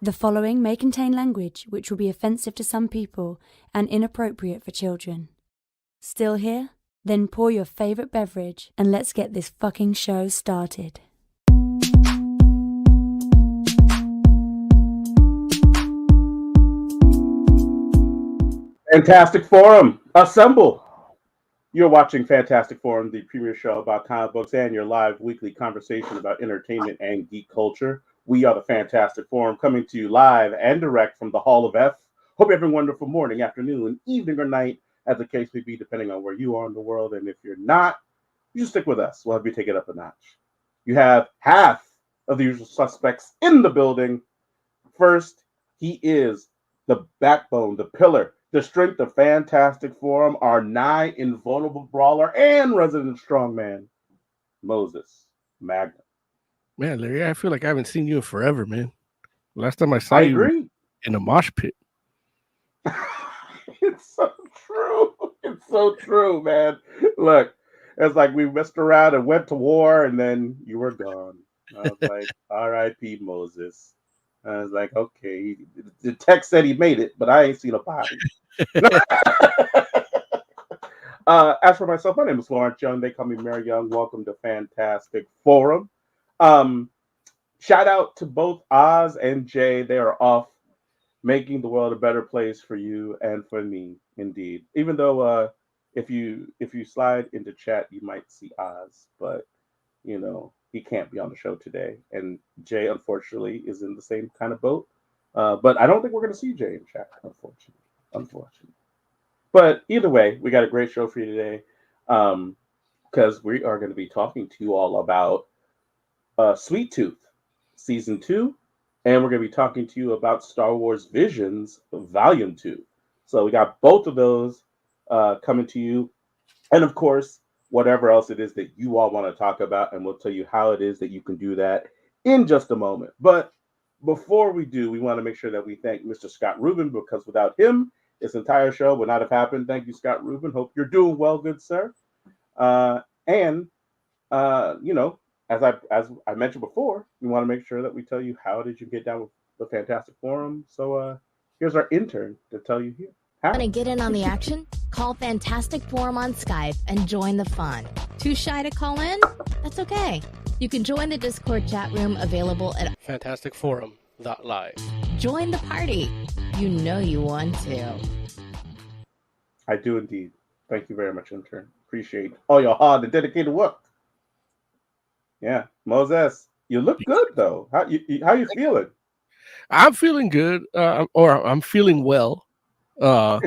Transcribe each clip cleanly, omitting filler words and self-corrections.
The following may contain language which will be offensive to some people and inappropriate for children. Still here? Then pour your favorite beverage and let's get this fucking show started. Fantastic Forum, assemble! You're watching Fantastic Forum, the premier show about comic books and your live weekly conversation about entertainment and geek culture. We are the Fantastic Forum, coming to you live and direct from the Hall of F. Hope you're having a wonderful morning, afternoon, evening, or night, as the case may be, depending on where you are in the world. And if you're not, you stick with us. We'll have you take it up a notch. You have half of the usual suspects in the building. First, he is the backbone, the pillar, the strength of Fantastic Forum, our nigh invulnerable brawler and resident strongman, Moses Magnum. Man, Larry, I feel like I haven't seen you in forever, man. Last time I saw I you agree. in a mosh pit. It's so true. It's so true, man. Look, it's like we messed around and went to war, and then you were gone. I was like, R.I.P. Moses. I was like, okay. The text said he made it, but I ain't seen a body. As for myself, my name is Lawrence Young. They call me Mary Young. Welcome to Fantastic Forum. Shout out to both Oz and Jay. They are off making the world a better place for you and for me, indeed. Even though if you slide into chat, you might see Oz, but you know he can't be on the show today. And Jay, unfortunately, is in the same kind of boat. But I don't think we're going to see Jay in chat, unfortunately. But either way, we got a great show for you today because we are going to be talking to you all about Sweet Tooth Season 2, and we're going to be talking to you about Star Wars Visions Volume 2. So we got both of those coming to you. And of course, whatever else it is that you all want to talk about, and we'll tell you how it is that you can do that in just a moment. But before we do, we want to make sure that we thank Mr. Scott Rubin, because without him, this entire show would not have happened. Thank you, Scott Rubin. Hope you're doing well, good sir. You know, as I mentioned before, we want to make sure that we tell you how did you get down with the Fantastic Forum. So here's our intern to tell you here. Want to get in on the action? Call Fantastic Forum on Skype and join the fun. Too shy to call in? That's okay. You can join the Discord chat room available at FantasticForum.live. Join the party. You know you want to. I do indeed. Thank you very much, intern. Appreciate all your hard and dedicated work. Yeah, Moses, you look good though. How you feeling? I'm feeling good, or I'm feeling well. But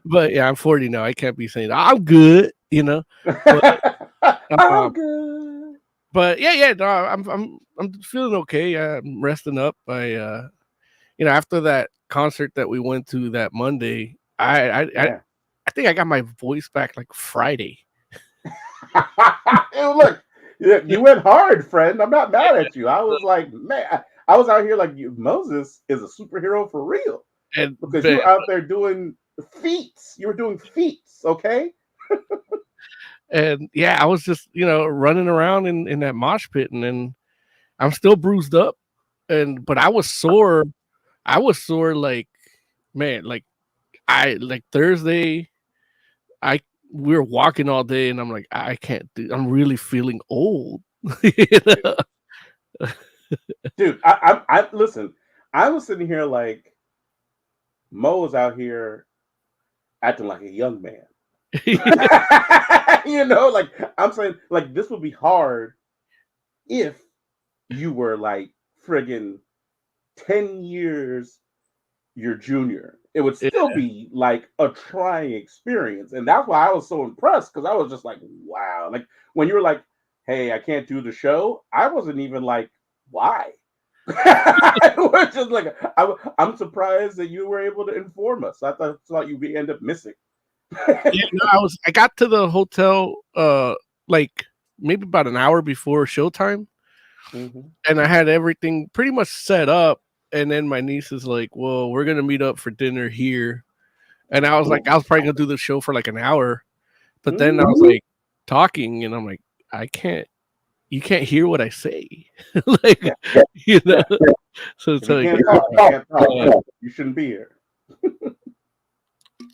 yeah, I'm 40 now. I can't be saying I'm good, you know. But, I'm good. But yeah, no, I'm feeling okay. I'm resting up. After that concert that we went to that Monday, I think I got my voice back like Friday. Hey, look, you went hard, friend. I'm not mad at you. I was like, man, I was out here like Moses is a superhero for real. And because you were out there doing feats. You were doing feats, okay? And yeah, I was just, running around in that mosh pit, and then I'm still bruised up. But I was sore. Like, man, like Thursday, we were walking all day, and I'm like, I can't do. I'm really feeling old. Dude, I listen. I was sitting here like, Mo was out here acting like a young man. Like I'm saying, like this would be hard if you were like friggin' 10 years your junior. It would still be like a trying experience. And that's why I was so impressed, because I was just like, wow. Like when you were like, hey, I can't do the show, I wasn't even like, why? We're just like, I'm surprised that you were able to inform us. I thought you'd end up missing. I got to the hotel like maybe about an hour before showtime, and I had everything pretty much set up. And then my niece is like, "Well, we're gonna meet up for dinner here," and I was like, I was probably gonna do the show for like an hour, but then I was like talking, and I'm like, I can't. You can't hear what I say, like So If it's you like, can't talk, you can't talk. You shouldn't be here.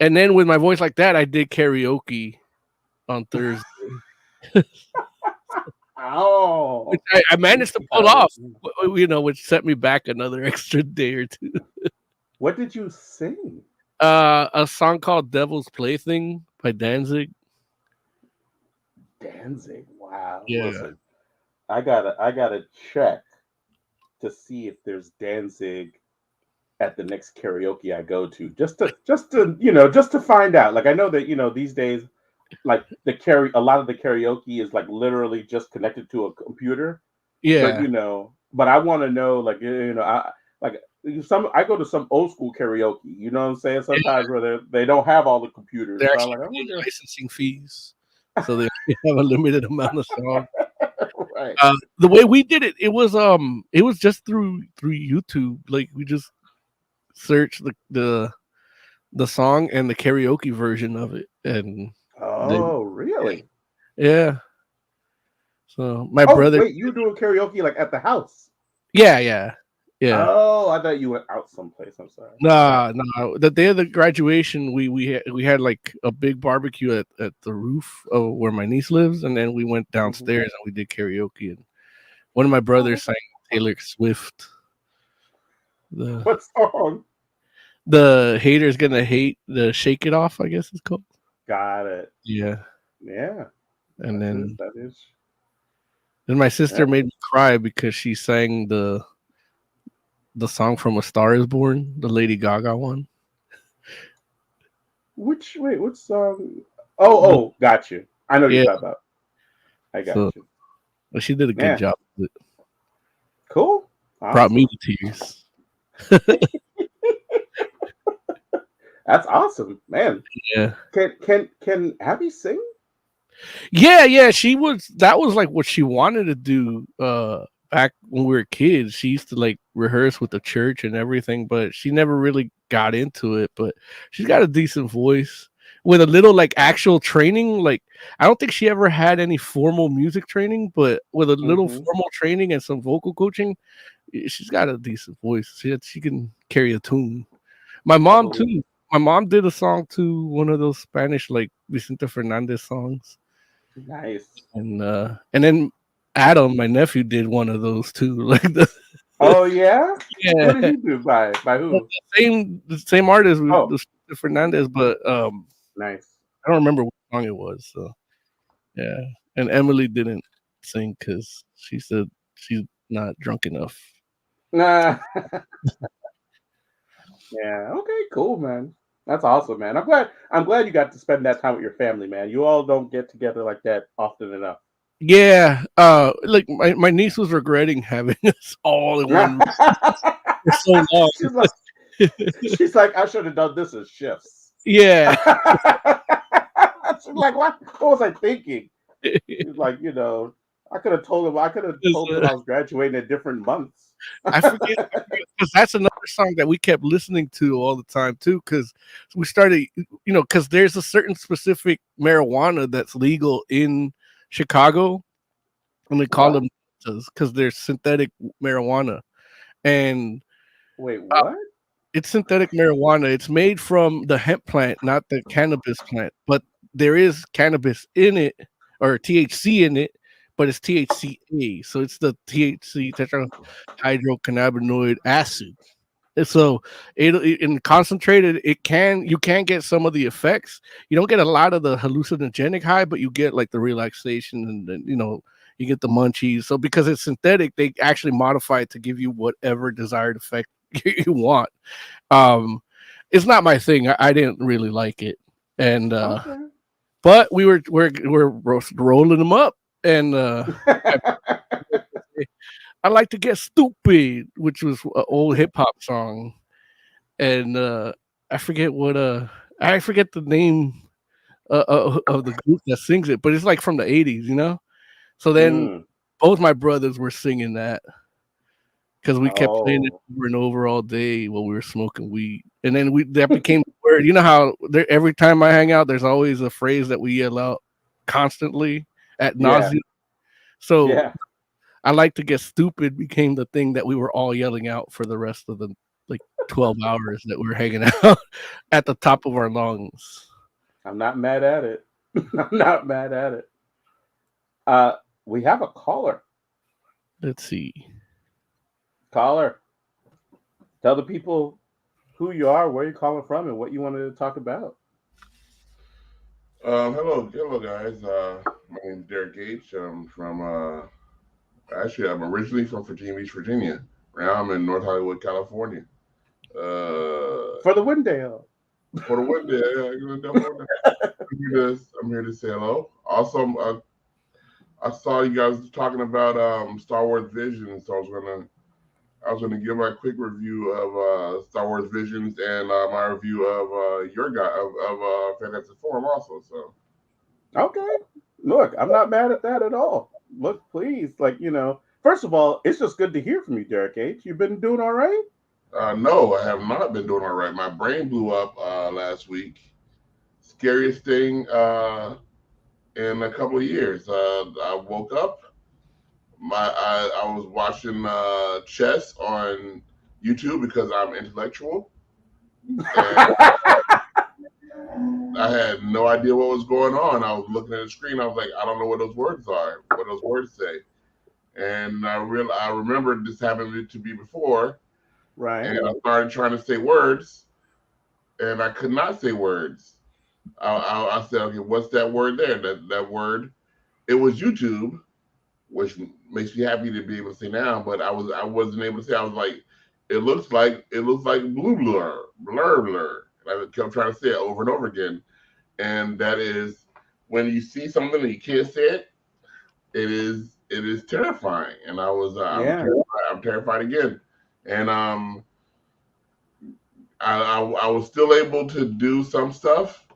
and then with my voice like that, I did karaoke on Thursday, Oh, which I managed to pull off. Which set me back another extra day or two. What did you sing? A song called "Devil's Plaything" by Danzig. Danzig. Wow. Yeah. Listen, I gotta check to see if there's Danzig at the next karaoke I go to, just to find out. Like I know that these days, like a lot of the karaoke is like literally just connected to a computer. But Yeah, but I want to know, like I like I go to some old school karaoke. You know what I'm saying? Sometimes where they don't have all the computers. they're So I'm actually like, I paying wonder. licensing fees, so they have a limited amount of songs. Right. The way we did it, it was just through YouTube. Like we just searched the song and the karaoke version of it, and then Oh, really? yeah. So my Oh, brother, wait, you were doing karaoke like at the house? yeah. Oh, I thought you went out someplace. I'm sorry. No. The day of the graduation, we had like a big barbecue at the roof of where my niece lives, and then we went downstairs and we did karaoke. And one of my brothers sang Taylor Swift. What song? The haters gonna hate the Shake It Off, I guess it's called. Got it. Yeah, Yeah. and That is. then my sister made me cry because she sang the song from A Star Is Born, the Lady Gaga one. What song? Oh, got you. I know what you're talking about. I got you. Well, she did a good job with it. Cool. Awesome. Brought me to tears. That's awesome, man. Yeah. Can Abby sing? Yeah. That was like what she wanted to do back when we were kids. She used to like rehearse with the church and everything, but she never really got into it. But she's got a decent voice with a little like actual training. Like I don't think she ever had any formal music training, but with a little formal training and some vocal coaching, she's got a decent voice. She can carry a tune. My mom too. My mom did a song to one of those Spanish like Vicente Fernandez songs. Nice. And then Adam, my nephew, did one of those too. Like oh yeah? Yeah. What did he do? By who? The same artist, Vicente Fernandez, but nice. I don't remember what song it was. So yeah. And Emily didn't sing because she said she's not drunk enough. Nah. Yeah. Okay. Cool, man. That's awesome, man. I'm glad you got to spend that time with your family, man. You all don't get together like that often enough. Yeah. Like my niece was regretting having us all in one for so long. She's like, I should have done this as shifts. Yeah. She's like, what was I thinking? She's like, I could have told him I was graduating in different months. I forget because that's another song that we kept listening to all the time too. Because we started, because there's a certain specific marijuana that's legal in Chicago, and they call them because they're synthetic marijuana. And wait, what? It's synthetic marijuana. It's made from the hemp plant, not the cannabis plant, but there is cannabis in it or THC in it. But it's THCA, so it's the THC tetrahydrocannabinoid acid. And so in concentrated, you can get some of the effects. You don't get a lot of the hallucinogenic high, but you get like the relaxation and then you get the munchies. So because it's synthetic, they actually modify it to give you whatever desired effect you want. It's not my thing. I didn't really like it, and but we're rolling them up. And I like to get stupid, which was an old hip hop song, and I forget the name of the group that sings it, but it's like from the 80s, So then both my brothers were singing that because we kept playing it over and over all day while we were smoking weed, and then that became the word. You know how every time I hang out, there's always a phrase that we yell out constantly. At nausea. So I Like to Get Stupid became the thing that we were all yelling out for the rest of the 12 hours that we were hanging out at the top of our lungs. I'm not mad at it. I'm not mad at it. We have a caller. Let's see. Caller, tell the people who you are, where you're calling from, and what you wanted to talk about. Hello guys. My name is Derek H. I'm originally from Virginia Beach, Virginia. Now I'm in North Hollywood, California. For the Wendell. For the Wendell, I'm here to say hello. Also, I saw you guys talking about Star Wars Visions, so I was gonna give my quick review of Star Wars Visions and my review of your guy of Fantastic Forum also. So okay, look, I'm not mad at that at all. Look, please, first of all, it's just good to hear from you, Derek H. You've been doing all right? No, I have not been doing all right. My brain blew up last week. Scariest thing in a couple of years. I woke up. I was watching chess on YouTube because I'm intellectual. I had no idea what was going on. I was looking at the screen. I was like, I don't know what those words are, what those words say. And I remembered this happened to me before. Right. And I started trying to say words, and I could not say words. I said, okay, what's that word there? That word, it was YouTube, which makes me happy to be able to say now, but I wasn't able to say. I was like, it looks like blue blur. And I kept trying to say it over and over again. And that is when you see something and you can't say it, it is terrifying. And I'm terrified again. And I was still able to do some stuff.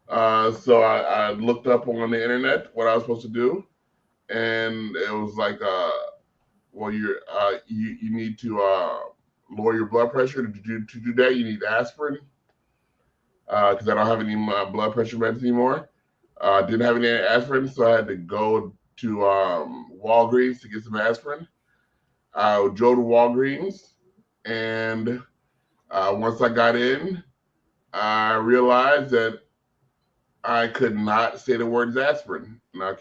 So I looked up on the internet what I was supposed to do, and it was like, well, you need to lower your blood pressure. To do that, you need aspirin, because I don't have any blood pressure meds anymore. Didn't have any aspirin, so I had to go to Walgreens to get some aspirin. I drove to Walgreens, and once I got in, I realized that I could not say the words aspirin. And I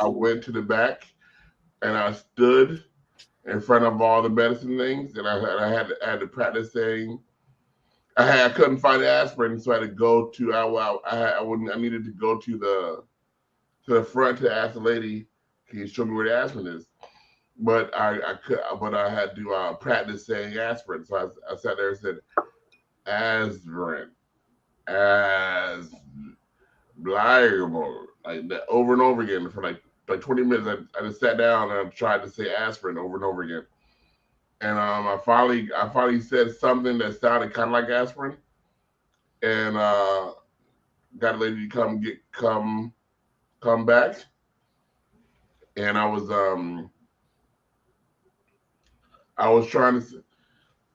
went to the back, and I stood in front of all the medicine things, and I had to practice saying. I couldn't find aspirin, so I had to go to. I needed to go to the front to ask the lady, "Can you show me where the aspirin is?" But I had to practice saying aspirin. So I sat there and said, aspirin, like that over and over again for like 20 minutes. I just sat down and I tried to say aspirin over and over again. And I finally said something that sounded kind of like aspirin, and got a lady to come back, and I was trying to say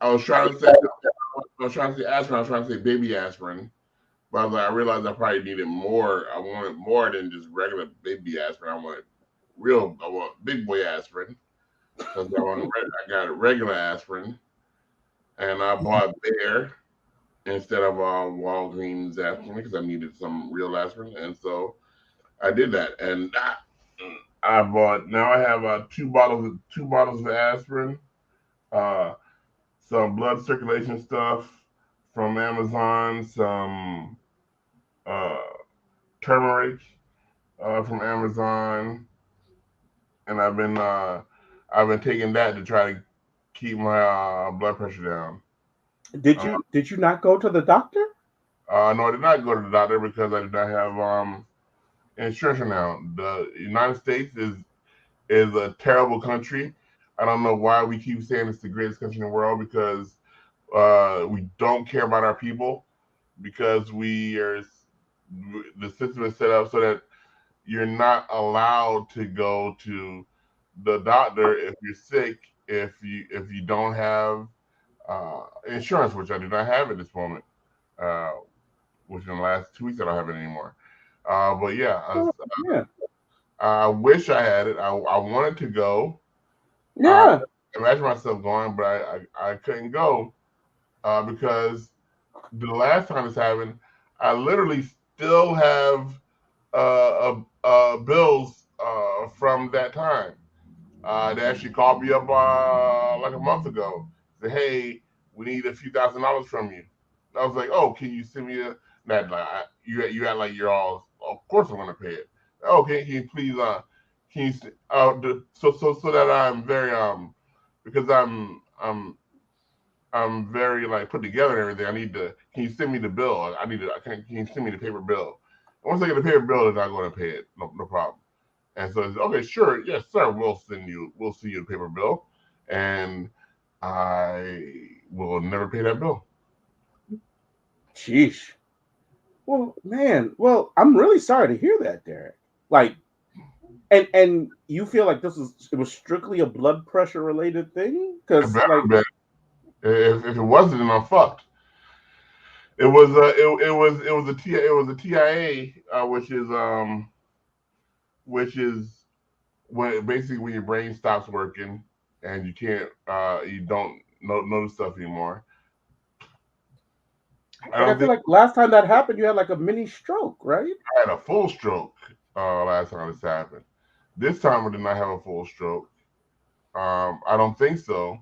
aspirin. I was trying to say baby aspirin, but I realized I probably needed more. I wanted more than just regular baby aspirin. I want big boy aspirin. Because I got a regular aspirin, and I bought Bayer instead of Walgreens aspirin because I needed some real aspirin, and so I did that. And I have two bottles of aspirin, some blood circulation stuff from Amazon, some turmeric from Amazon, and I've been taking that to try to keep my blood pressure down. Did you not go to the doctor? No, I did not go to the doctor because I did not have insurance now. The United States is a terrible country. I don't know why we keep saying it's the greatest country in the world, because we don't care about our people, because the system is set up so that you're not allowed to go to the doctor if you're sick, if you don't have insurance, which I do not have at this moment, which in the last 2 weeks I don't have it anymore. But yeah, I wish I had it. I wanted to go. Yeah. Imagine myself going, but I couldn't go because the last time this happened, I literally still have bills from that time. They actually called me up like a month ago. Said, "Hey, we need a few $1,000s from you." I was like, "Oh, can you send me a?" That like you act like you're all. Of course, I'm gonna pay it. Okay, can you please can you so that I'm very because I'm very like put together and everything. I need to. Can you send me the bill? I need to. Can you send me the paper bill? Once I get the paper bill, then I'm going to pay it. No problem. And so it's okay, sure, yes, sir. We'll send you the paper bill, and I will never pay that bill. Sheesh. Well, man. Well, I'm really sorry to hear that, Derek. Like, and you feel like it was strictly a blood pressure related thing? It Because better like, be. If it wasn't, then I'm fucked. It was a TIA, which is when basically when your brain stops working and you don't know the stuff anymore. like I feel like last time that happened, you had like a mini stroke, right? I had a full stroke last time this happened. This time I did not have a full stroke. I don't think so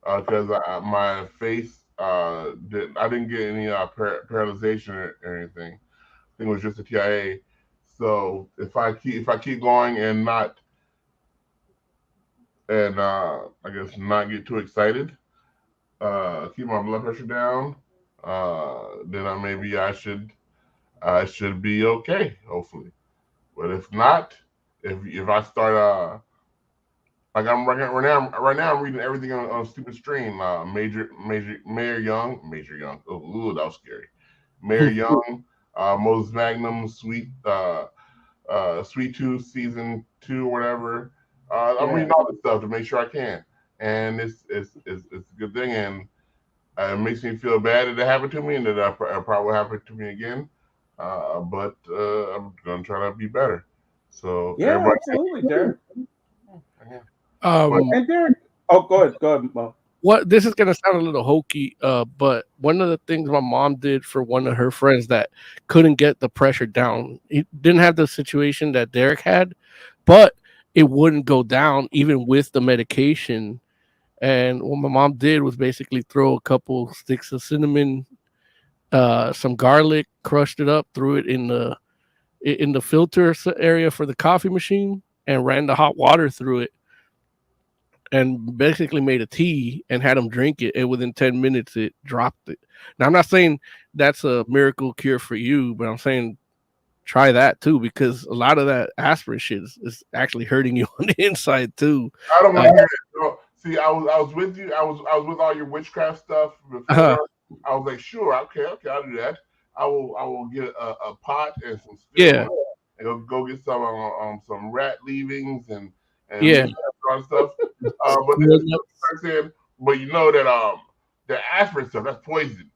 because my face I didn't get any paralyzation or anything. I think it was just a TIA. So if I keep going and not I guess not get too excited, keep my blood pressure down, then maybe I should be okay, hopefully. But if not, if I start like I'm right now I'm reading everything on Stupid Stream. Mayor Young. Ooh, that was scary. Mayor Young, Moses Magnum, Sweet Tooth season 2 or whatever. I'm reading all this stuff to make sure I can, and it's a good thing, and it makes me feel bad that it happened to me, and that it probably will happen to me again. But I'm gonna try to be better. So Yeah, absolutely, Derek. And Derek, go ahead, Mo. What this is gonna sound a little hokey, but one of the things my mom did for one of her friends that couldn't get the pressure down, he didn't have the situation that Derek had, but it wouldn't go down even with the medication. And what my mom did was basically throw a couple sticks of cinnamon, some garlic, crushed it up, threw it in the filter area for the coffee machine, and ran the hot water through it, and basically made a tea and had him drink it. And within 10 minutes, it dropped it. Now, I'm not saying that's a miracle cure for you, but I'm saying try that too, because a lot of that aspirin shit is actually hurting you on the inside too. I don't want to hear it. See, I was with you. I was with all your witchcraft stuff before. I was like, sure, okay, I'll do that. I will get a pot and some steel and go get some rat leavings and stuff. But you know that the aspirin stuff, that's poison.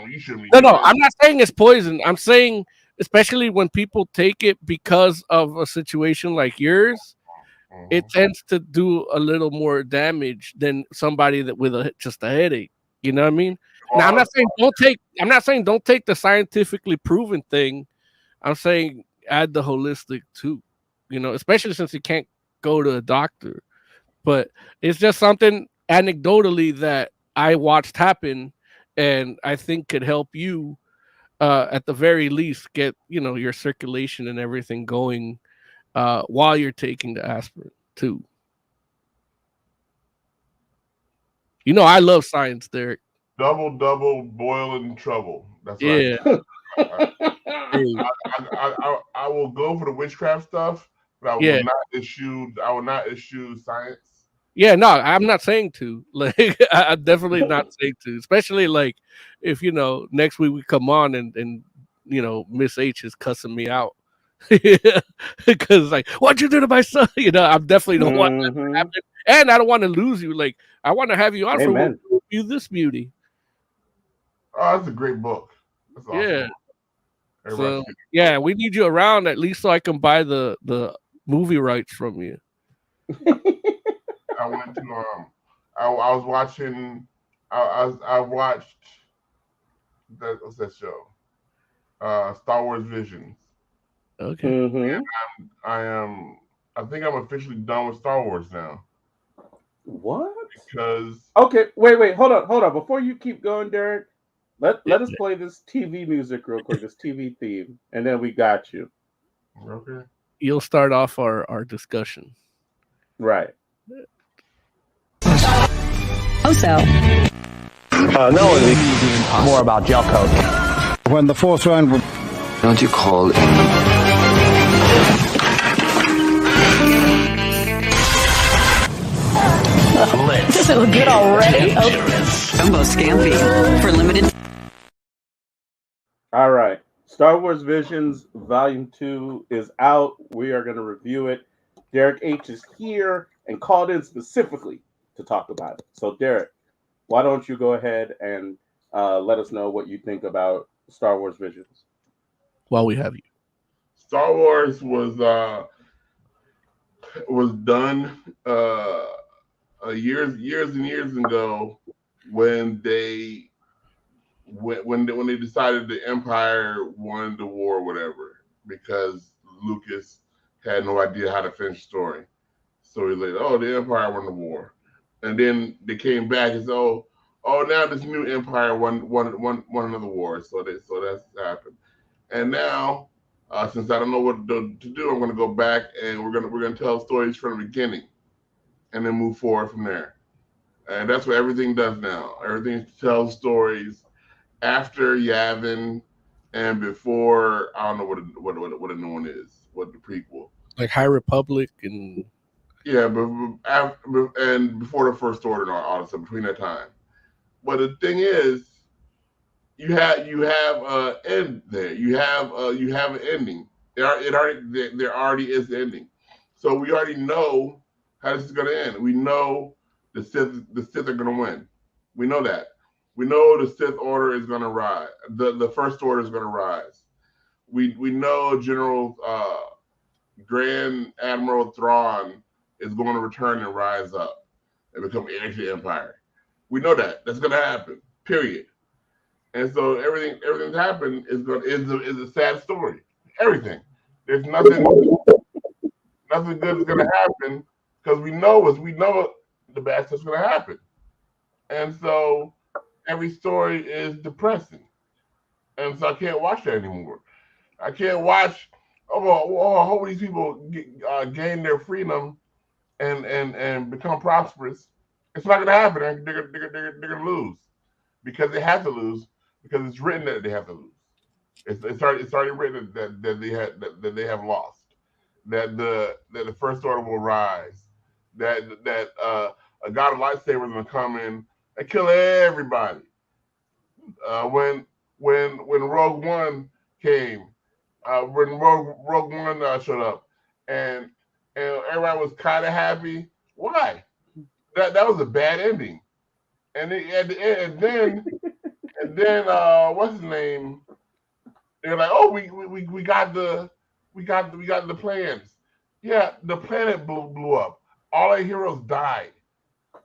You shouldn't be. No, I'm not saying it's poison. I'm saying, especially when people take it because of a situation like yours, it tends to do a little more damage than somebody that with just a headache. You know what I mean? Now, I'm not saying don't take the scientifically proven thing. I'm saying add the holistic too. You know, especially since you can't go to a doctor. But it's just something anecdotally that I watched happen, and I think could help you at the very least get your circulation and everything going while you're taking the aspirin too. I love science, Derek. Double boiling trouble. That's I will go for the witchcraft stuff, but I will not issue science. Yeah, no, I'm not saying to. Like, I'm definitely not saying to. Especially like if next week we come on and Miss H is cussing me out because like, what'd you do to my son? I definitely don't want that to happen, and I don't want to lose you. Like, I want to have you on for You This Beauty. Oh, that's a great book. That's awesome. Yeah. So yeah, we need you around at least so I can buy the movie rights from you. I went to I was watching I watched what's that show? Star Wars Visions. Okay. Mm-hmm. I think I'm officially done with Star Wars now. What? Because Okay, wait, hold on. Before you keep going, Derek, let us play this TV music real quick, this TV theme, and then we got you. okay. You'll start off our discussion. Right. Also, no, it's more about gel coat. When the fourth round would... Don't you call it? does it look good already? Jumbo Scampi for limited. All right. Star Wars Visions Volume 2 is out. We are going to review it. Derek H. is here and called in specifically to talk about it. So, Derek, why don't you go ahead and let us know what you think about Star Wars Visions? While we have you. Star Wars was done years and years ago when they decided the Empire won the war or whatever, because Lucas had no idea how to finish the story. So he's like, oh, the Empire won the war. And then they came back and said, oh, now this new Empire won another war. So that's happened. And now, since I don't know what to do, I'm going to go back and we're going to tell stories from the beginning, and then move forward from there. And that's what everything does now. Everything tells stories after Yavin and before. I don't know what a new one is. What the prequel? Like High Republic and but after, and before the First Order and all that stuff, between that time. But the thing is, you have end there. You have an ending. There already is the ending. So we already know how this is going to end. We know the Sith are going to win. We know that. We know the Sith Order is going to rise. The First Order is going to rise. We know General Grand Admiral Thrawn is going to return and rise up and become heir to the Empire. We know that. That's going to happen. Period. And so everything that's happened is a sad story. Everything. There's nothing good is going to happen, because we know the bad stuff's going to happen. And so every story is depressing. And so I can't watch that anymore. I can't watch. I hope these people gain their freedom and become prosperous. It's not going to happen. They're going to lose, because they have to lose, because it's written that they have to lose. It's already written that they have lost. That the First Order will rise. That a god of lightsabers is going to come in and kill everybody. When Rogue One came, when Rogue One showed up, and everybody was kind of happy. Why? That was a bad ending. And then what's his name? They're like, oh, we got the plans. Yeah, the planet blew up. All our heroes died.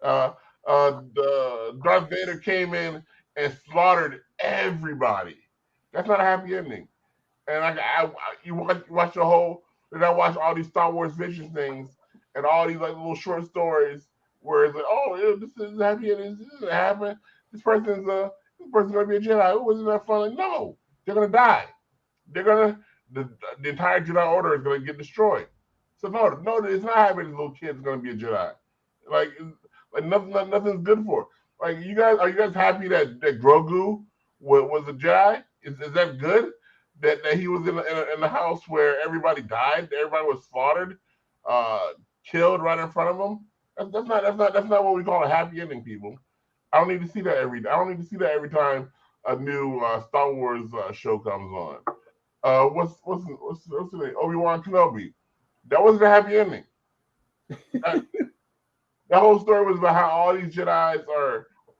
The Darth Vader came in and slaughtered everybody. That's not a happy ending. And you watch the whole. And I watch all these Star Wars Visions things and all these like little short stories where it's like, oh, this is a happy ending. This isn't happening. This person's gonna be a Jedi. Oh, wasn't that fun? Like, no, they're gonna die. The entire Jedi Order is gonna get destroyed. So no, it's not happening. This little kid's gonna be a Jedi. Like nothing's good for it. Like, are you guys happy that Grogu was a Jedi? Is that good? That he was in the house where everybody died, everybody was slaughtered, killed right in front of him. That's not what we call a happy ending, people. I don't need to see that every time a new Star Wars show comes on. What's the name? Obi-Wan Kenobi. That wasn't a happy ending. That whole story was about how all these Jedis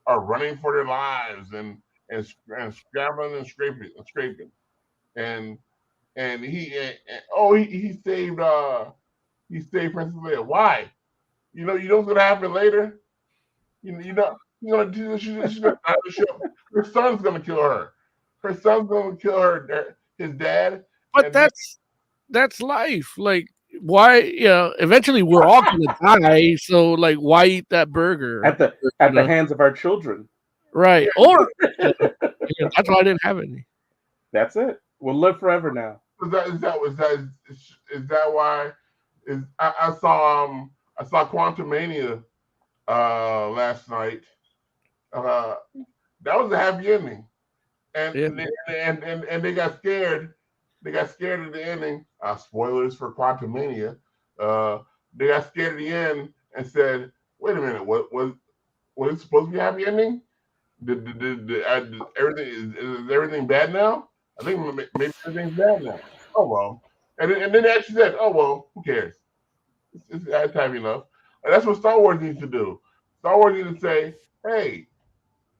are running for their lives and scrambling and scraping. And he saved he saved Princess Leia. Why? You know what's gonna happen later. She's gonna die on the ship. Her son's gonna kill her. Her son's gonna kill his dad. But that's life. Like, why? Eventually we're all gonna die. So, like, why eat that burger at the hands of our children? Right. Or that's why I didn't have any. That's it. We'll live forever now. Is that why? I saw Quantumania last night. That was a happy ending, and they got scared. They got scared at the ending. Spoilers for Quantumania. They got scared at the end and said, "Wait a minute, was it supposed to be a happy ending? Did everything is everything bad now? I think maybe everything's bad now. Oh well." And then they actually said, "Oh well, who cares? It's happy enough." And that's what Star Wars needs to do. Star Wars needs to say, "Hey,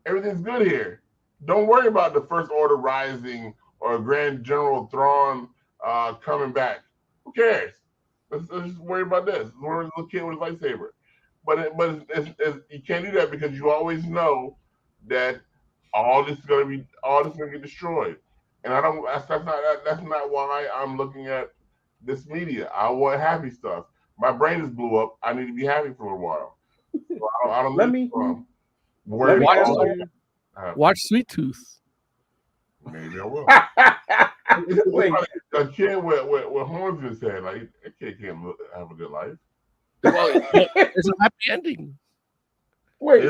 everything's good here. Don't worry about the First Order rising or Grand General Thrawn coming back. Who cares? Let's just worry about this. We're a little kid with a lightsaber." But you can't do that because you always know that all this is gonna get destroyed. And I don't. That's not why I'm looking at this media. I want happy stuff. My brain just blew up. I need to be happy for a while. So I don't watch Sweet Tooth. Maybe I will. A kid with horns in his head, like a kid can't have a good life. Well, it's a happy ending. Wait.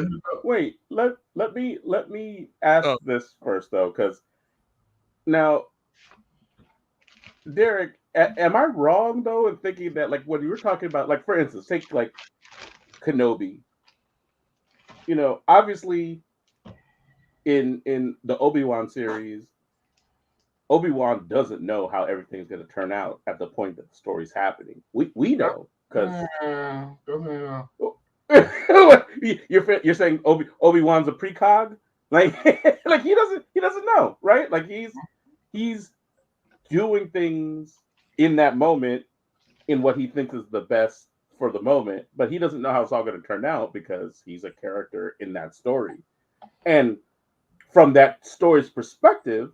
Let me ask this first though, because now, Derek, am I wrong though in thinking that, like, when you were talking about, like, for instance, take like Kenobi. Obviously, in the Obi-Wan series, Obi-Wan doesn't know how everything's going to turn out at the point that the story's happening. We know because you're saying Obi-Wan's a precog, like like he doesn't know, right? Like he's doing things in that moment in what he thinks is the best for the moment, but he doesn't know how it's all going to turn out because he's a character in that story. And from that story's perspective,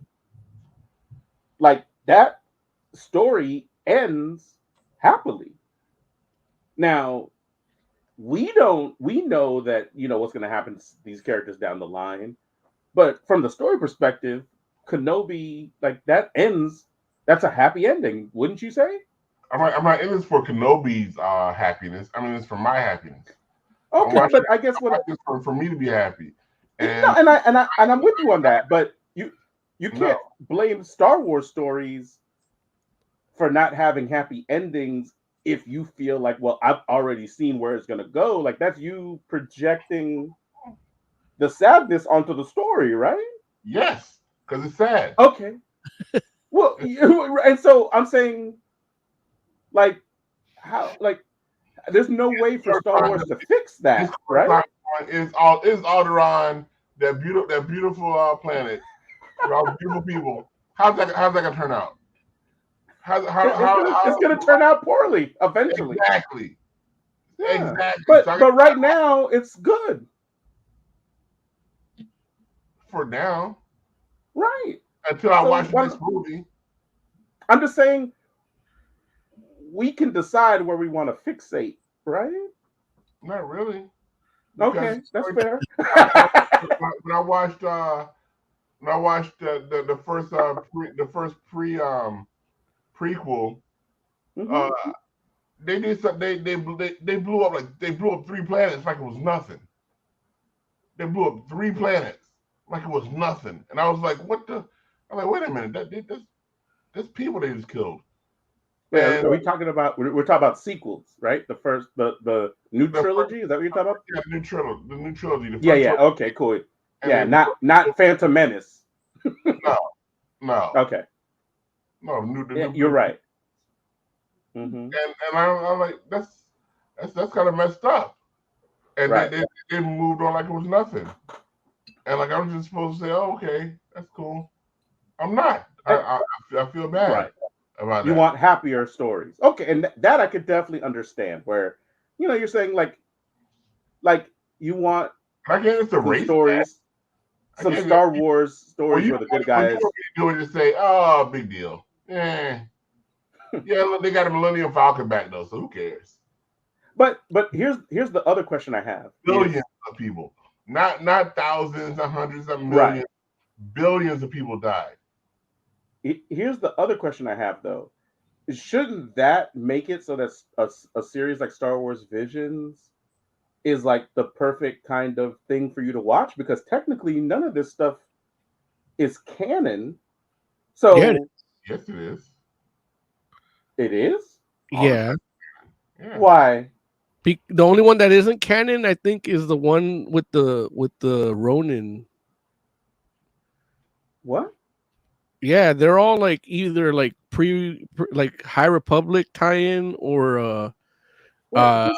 like, that story ends happily. Now, we know that, what's going to happen to these characters down the line, but from the story perspective, Kenobi, like, that ends, that's a happy ending, wouldn't you say? I'm not in this for Kenobi's happiness. I mean, it's for my happiness. Okay, but I guess for me to be happy. And I'm with you on that, but you can't blame Star Wars stories for not having happy endings if you feel like, well, I've already seen where it's going to go. Like, that's you projecting the sadness onto the story, right? Yes, because it's sad. Okay. Well, and so I'm saying, like, how, like, there's no way for Star Wars to fix that, right? Is Alderaan, that beautiful planet, with all beautiful people. How's that gonna turn out? It's gonna turn out poorly eventually. Exactly. Yeah. Exactly. But right now it's good. For now. Right. Until I watch this movie. I'm just saying we can decide where we want to fixate, right? Not really. Okay, that's fair. When I watched the first prequel, they did something. They blew up 3 planets like it was nothing. They blew up 3 planets like it was nothing, and I was like, "What the?" I'm like, "Wait a minute, that's people they just killed." Yeah, we're talking about sequels, right? The new trilogy. Is that what you're talking about? Yeah, the new trilogy. Yeah. Okay, cool. Yeah, not Phantom Menace. No. Okay. No, you're right. Mm-hmm. And I'm like, that's kind of messed up. And right. they moved on like it was nothing. And like I was just supposed to say, "Oh, okay, that's cool." I'm not. I feel bad. Right. about You that. want happier stories. Okay, and that I could definitely understand. Where you're saying like you want I can't just some erase that. stories, I some can't Star Wars Well, stories you where the good what guys. you want me to do is just say, "Oh, big deal." Yeah, look, they got a Millennium Falcon back though, so who cares? But here's the other question I have. Billions of people, not thousands, not hundreds, not millions, Right. billions of people died. Here's the other question I have though. Shouldn't that make it so that a series like Star Wars Visions is like the perfect kind of thing for you to watch? Because technically none of this stuff is canon. So Yeah, yes, it is. It is? Yeah. Why? The only one that isn't canon, I think, is the one with the Ronin. What? Yeah, they're all like either like like High Republic tie-in or they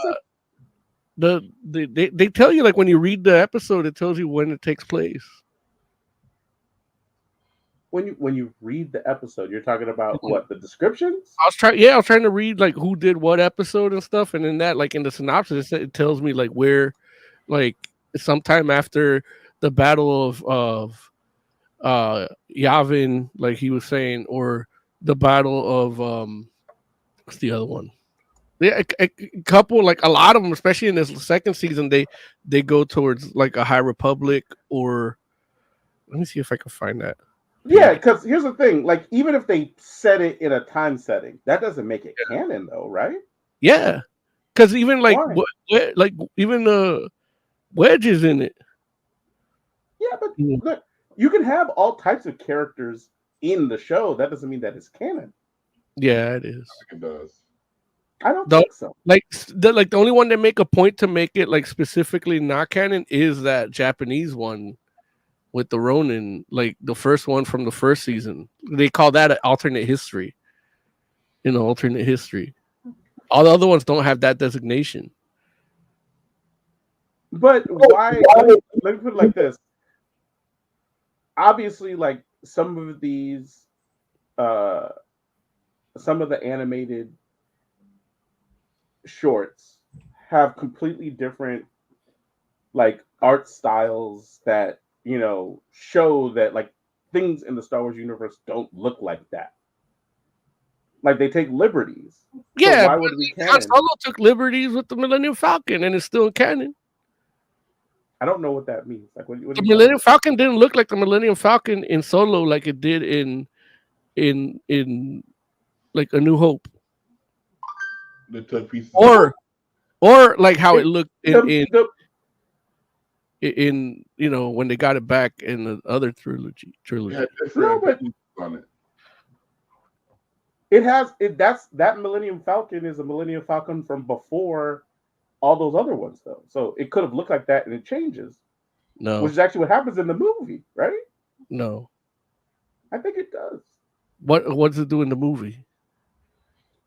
tell you like when you read the episode, it tells you when it takes place. When you read the episode, you're talking about what, the descriptions? I was trying to read like who did what episode and stuff, and in that, like in the synopsis, it tells me like where, like sometime after the battle of Yavin, like he was saying, or the battle of what's the other one? Yeah, a couple, like a lot of them, especially in this second season, they go towards like a High Republic, or let me see if I can find that. Yeah, because here's the thing: like, even if they set it in a time setting, that doesn't make it canon, though, right? Yeah, because even like Why? even Wedge is in it. Yeah, but look, you can have all types of characters in the show. That doesn't mean that it's canon. Yeah, it is. It does. I don't think so. Like the only one that make a point to make it like specifically not canon is that Japanese one with the Ronin, like the first one from the first season. They call that an alternate history. Alternate history. All the other ones don't have that designation. But why? Let me put it like this. Obviously, like some of these, some of the animated shorts have completely different like art styles that show that like things in the Star Wars universe don't look like that. Like they take liberties. Yeah, so why would it be canon? Solo took liberties with the Millennium Falcon, and it's still canon. I don't know what that means. Like, what the Millennium Falcon didn't look like the Millennium Falcon in Solo like it did in like A New Hope. They took pieces, or like how it looked in when they got it back in the other trilogy. Yeah, no, but on it. It has that Millennium Falcon is a Millennium Falcon from before all those other ones, though. So it could have looked like that, and it changes. No, which is actually what happens in the movie, right? No, I think it does. What does it do in the movie?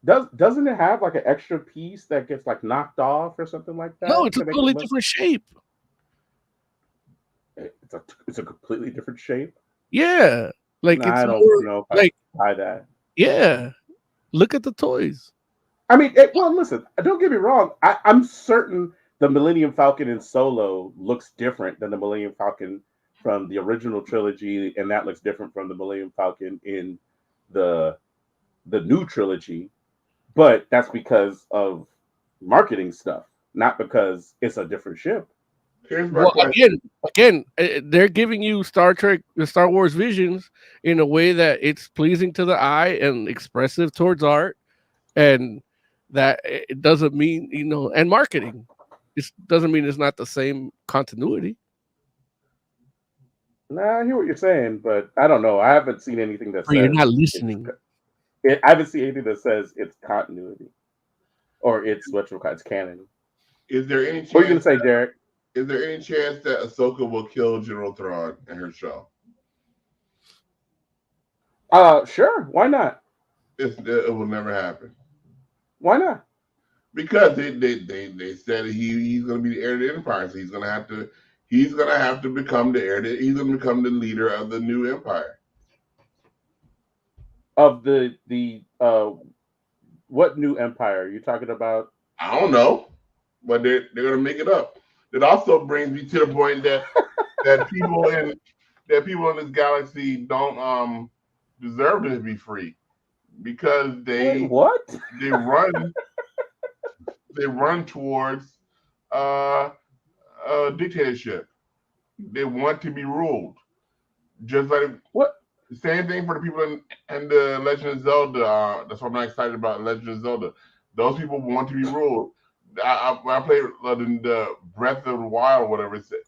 Doesn't it have like an extra piece that gets like knocked off or something like that? No, it's a totally different shape. It's a completely different shape. Yeah, like it's I don't know if like I buy that. Yeah, look at the toys. I mean, well, listen. Don't get me wrong. I'm certain the Millennium Falcon in Solo looks different than the Millennium Falcon from the original trilogy, and that looks different from the Millennium Falcon in the new trilogy. But that's because of marketing stuff, not because it's a different ship. Well, again, they're giving you Star Wars Visions in a way that it's pleasing to the eye and expressive towards art, and that it doesn't mean and marketing. It doesn't mean it's not the same continuity. Nah, I hear what you're saying, but I don't know. I haven't seen anything that says you're not listening. I haven't seen anything that says it's continuity or it's it's canon. Is there any chance? What are you gonna say, Derek? Is there any chance that Ahsoka will kill General Thrawn in her show? Sure. Why not? It will never happen. Why not? Because they said he's going to be the heir to the Empire, so he's going to have to become the heir. He's going to become the leader of the new Empire. Of the what new empire are you talking about? I don't know, but they're gonna make it up. It also brings me to the point that that people in this galaxy don't deserve to be free because Wait, what? they run towards uh, dictatorship. They want to be ruled, just like What? the same thing for the people in the Legend of Zelda. That's what I'm not excited about Legend of Zelda. Those people want to be ruled. When I played the Breath of the Wild, whatever is it?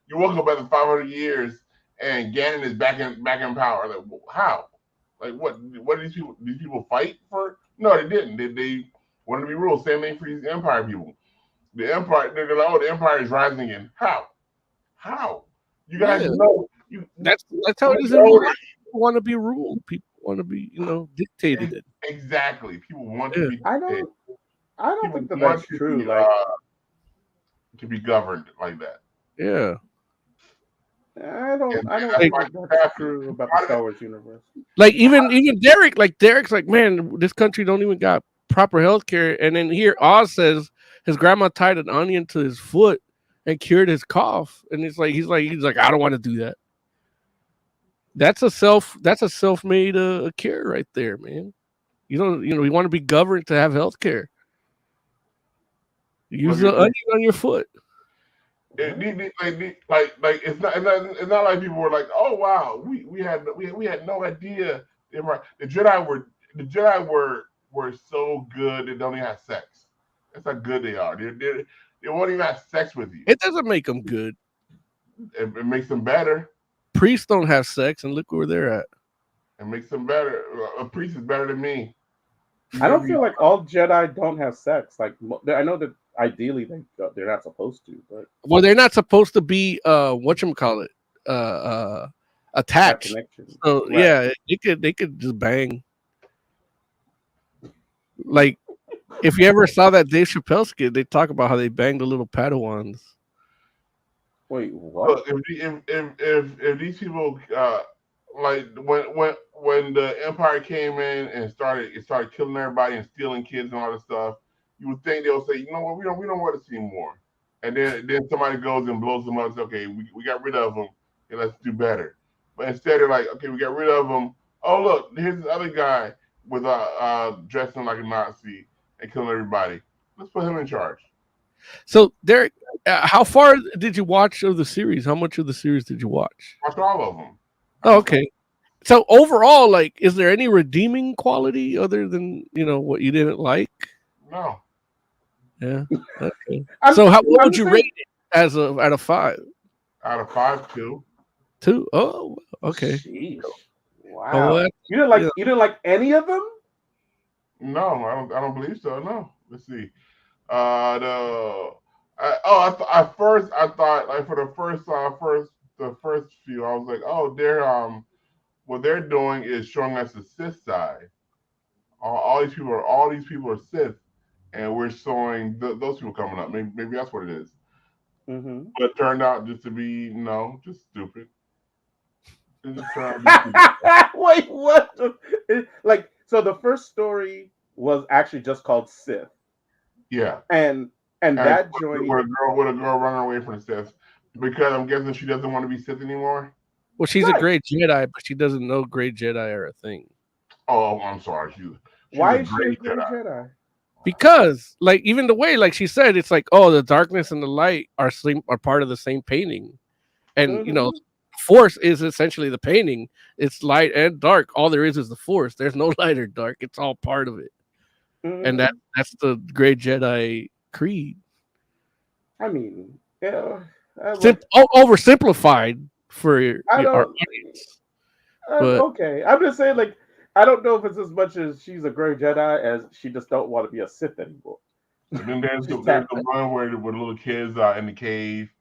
You woke up after 500 years and Ganon is back in power. Like how? Like what? What did these people fight for? No, they didn't. They wanted to be ruled. Same thing for these Empire people. The Empire, they're like, oh, the Empire is rising again. How? How? You guys know. That's how it is. People want to be ruled. People want to be, dictated. Exactly. People want to be. I don't think that's true. To be governed like that. Yeah. I don't think that's true about the Star Wars universe. Like even Derek, Derek's like, man, this country don't even got proper health care. And then here Oz says his grandma tied an onion to his foot and cured his cough. And he's like, I don't want to do that. That's a self-made cure right there, man. You want to be governed to have health care. Use the onion on your foot. It's not like people were like, oh wow, we had no idea. The Jedi were so good they don't even have sex. That's how good they are. They won't even have sex with you. It doesn't make them good. It makes them better. Priests don't have sex, and look where they're at. It makes them better. A priest is better than me. I don't feel like all Jedi don't have sex. Like I know that ideally they're not supposed to, but they're not supposed to be attached. So right. Yeah, they could just bang. Like if you ever saw that Dave Chappelle skit, they talk about how they banged the little Padawans. Wait, what? If these people like when the Empire came in and started killing everybody and stealing kids and all this stuff, you would think they'll say, you know what, we don't want to see more. And then somebody goes and blows them up and says, okay, we got rid of them, and let's do better. But instead they're like, okay, we got rid of them. Oh look, here's this other guy with dressing like a Nazi and killing everybody. Let's put him in charge. So Derek, how far did you watch of the series? How much of the series did you watch? Watched all of them. Oh, okay. So overall, like, is there any redeeming quality other than what you didn't like? No. Yeah. Okay. So what would you rate it out of 5? Out of 5, 2. 2? Oh, okay. Jeez. Wow. Oh, you didn't like any of them? No, I don't believe so. No. Let's see. I thought like for the first few, I was like, oh, they're what they're doing is showing us the Sith side. All these people are Sith, and we're showing those people coming up. Maybe that's what it is. Mm-hmm. But it turned out just to be just stupid. It just turned out to be stupid. Wait, what? So the first story was actually just called Sith. Yeah, and that joint with a girl running away from the Sith because I'm guessing she doesn't want to be Sith anymore. Well, she's a great Jedi, but she doesn't know great Jedi are a thing. Oh, I'm sorry. Why is she a great Jedi? Because, like, even the way, like she said, it's like, oh, the darkness and the light are part of the same painting, and Force is essentially the painting. It's light and dark. All there is the Force. There's no light or dark. It's all part of it. And that's the great Jedi creed. I mean, yeah, oversimplified for our audience. Okay, I'm just saying, like, I don't know if it's as much as she's a great Jedi as she just don't want to be a Sith anymore. And then there's the one where the little kids are in the cave,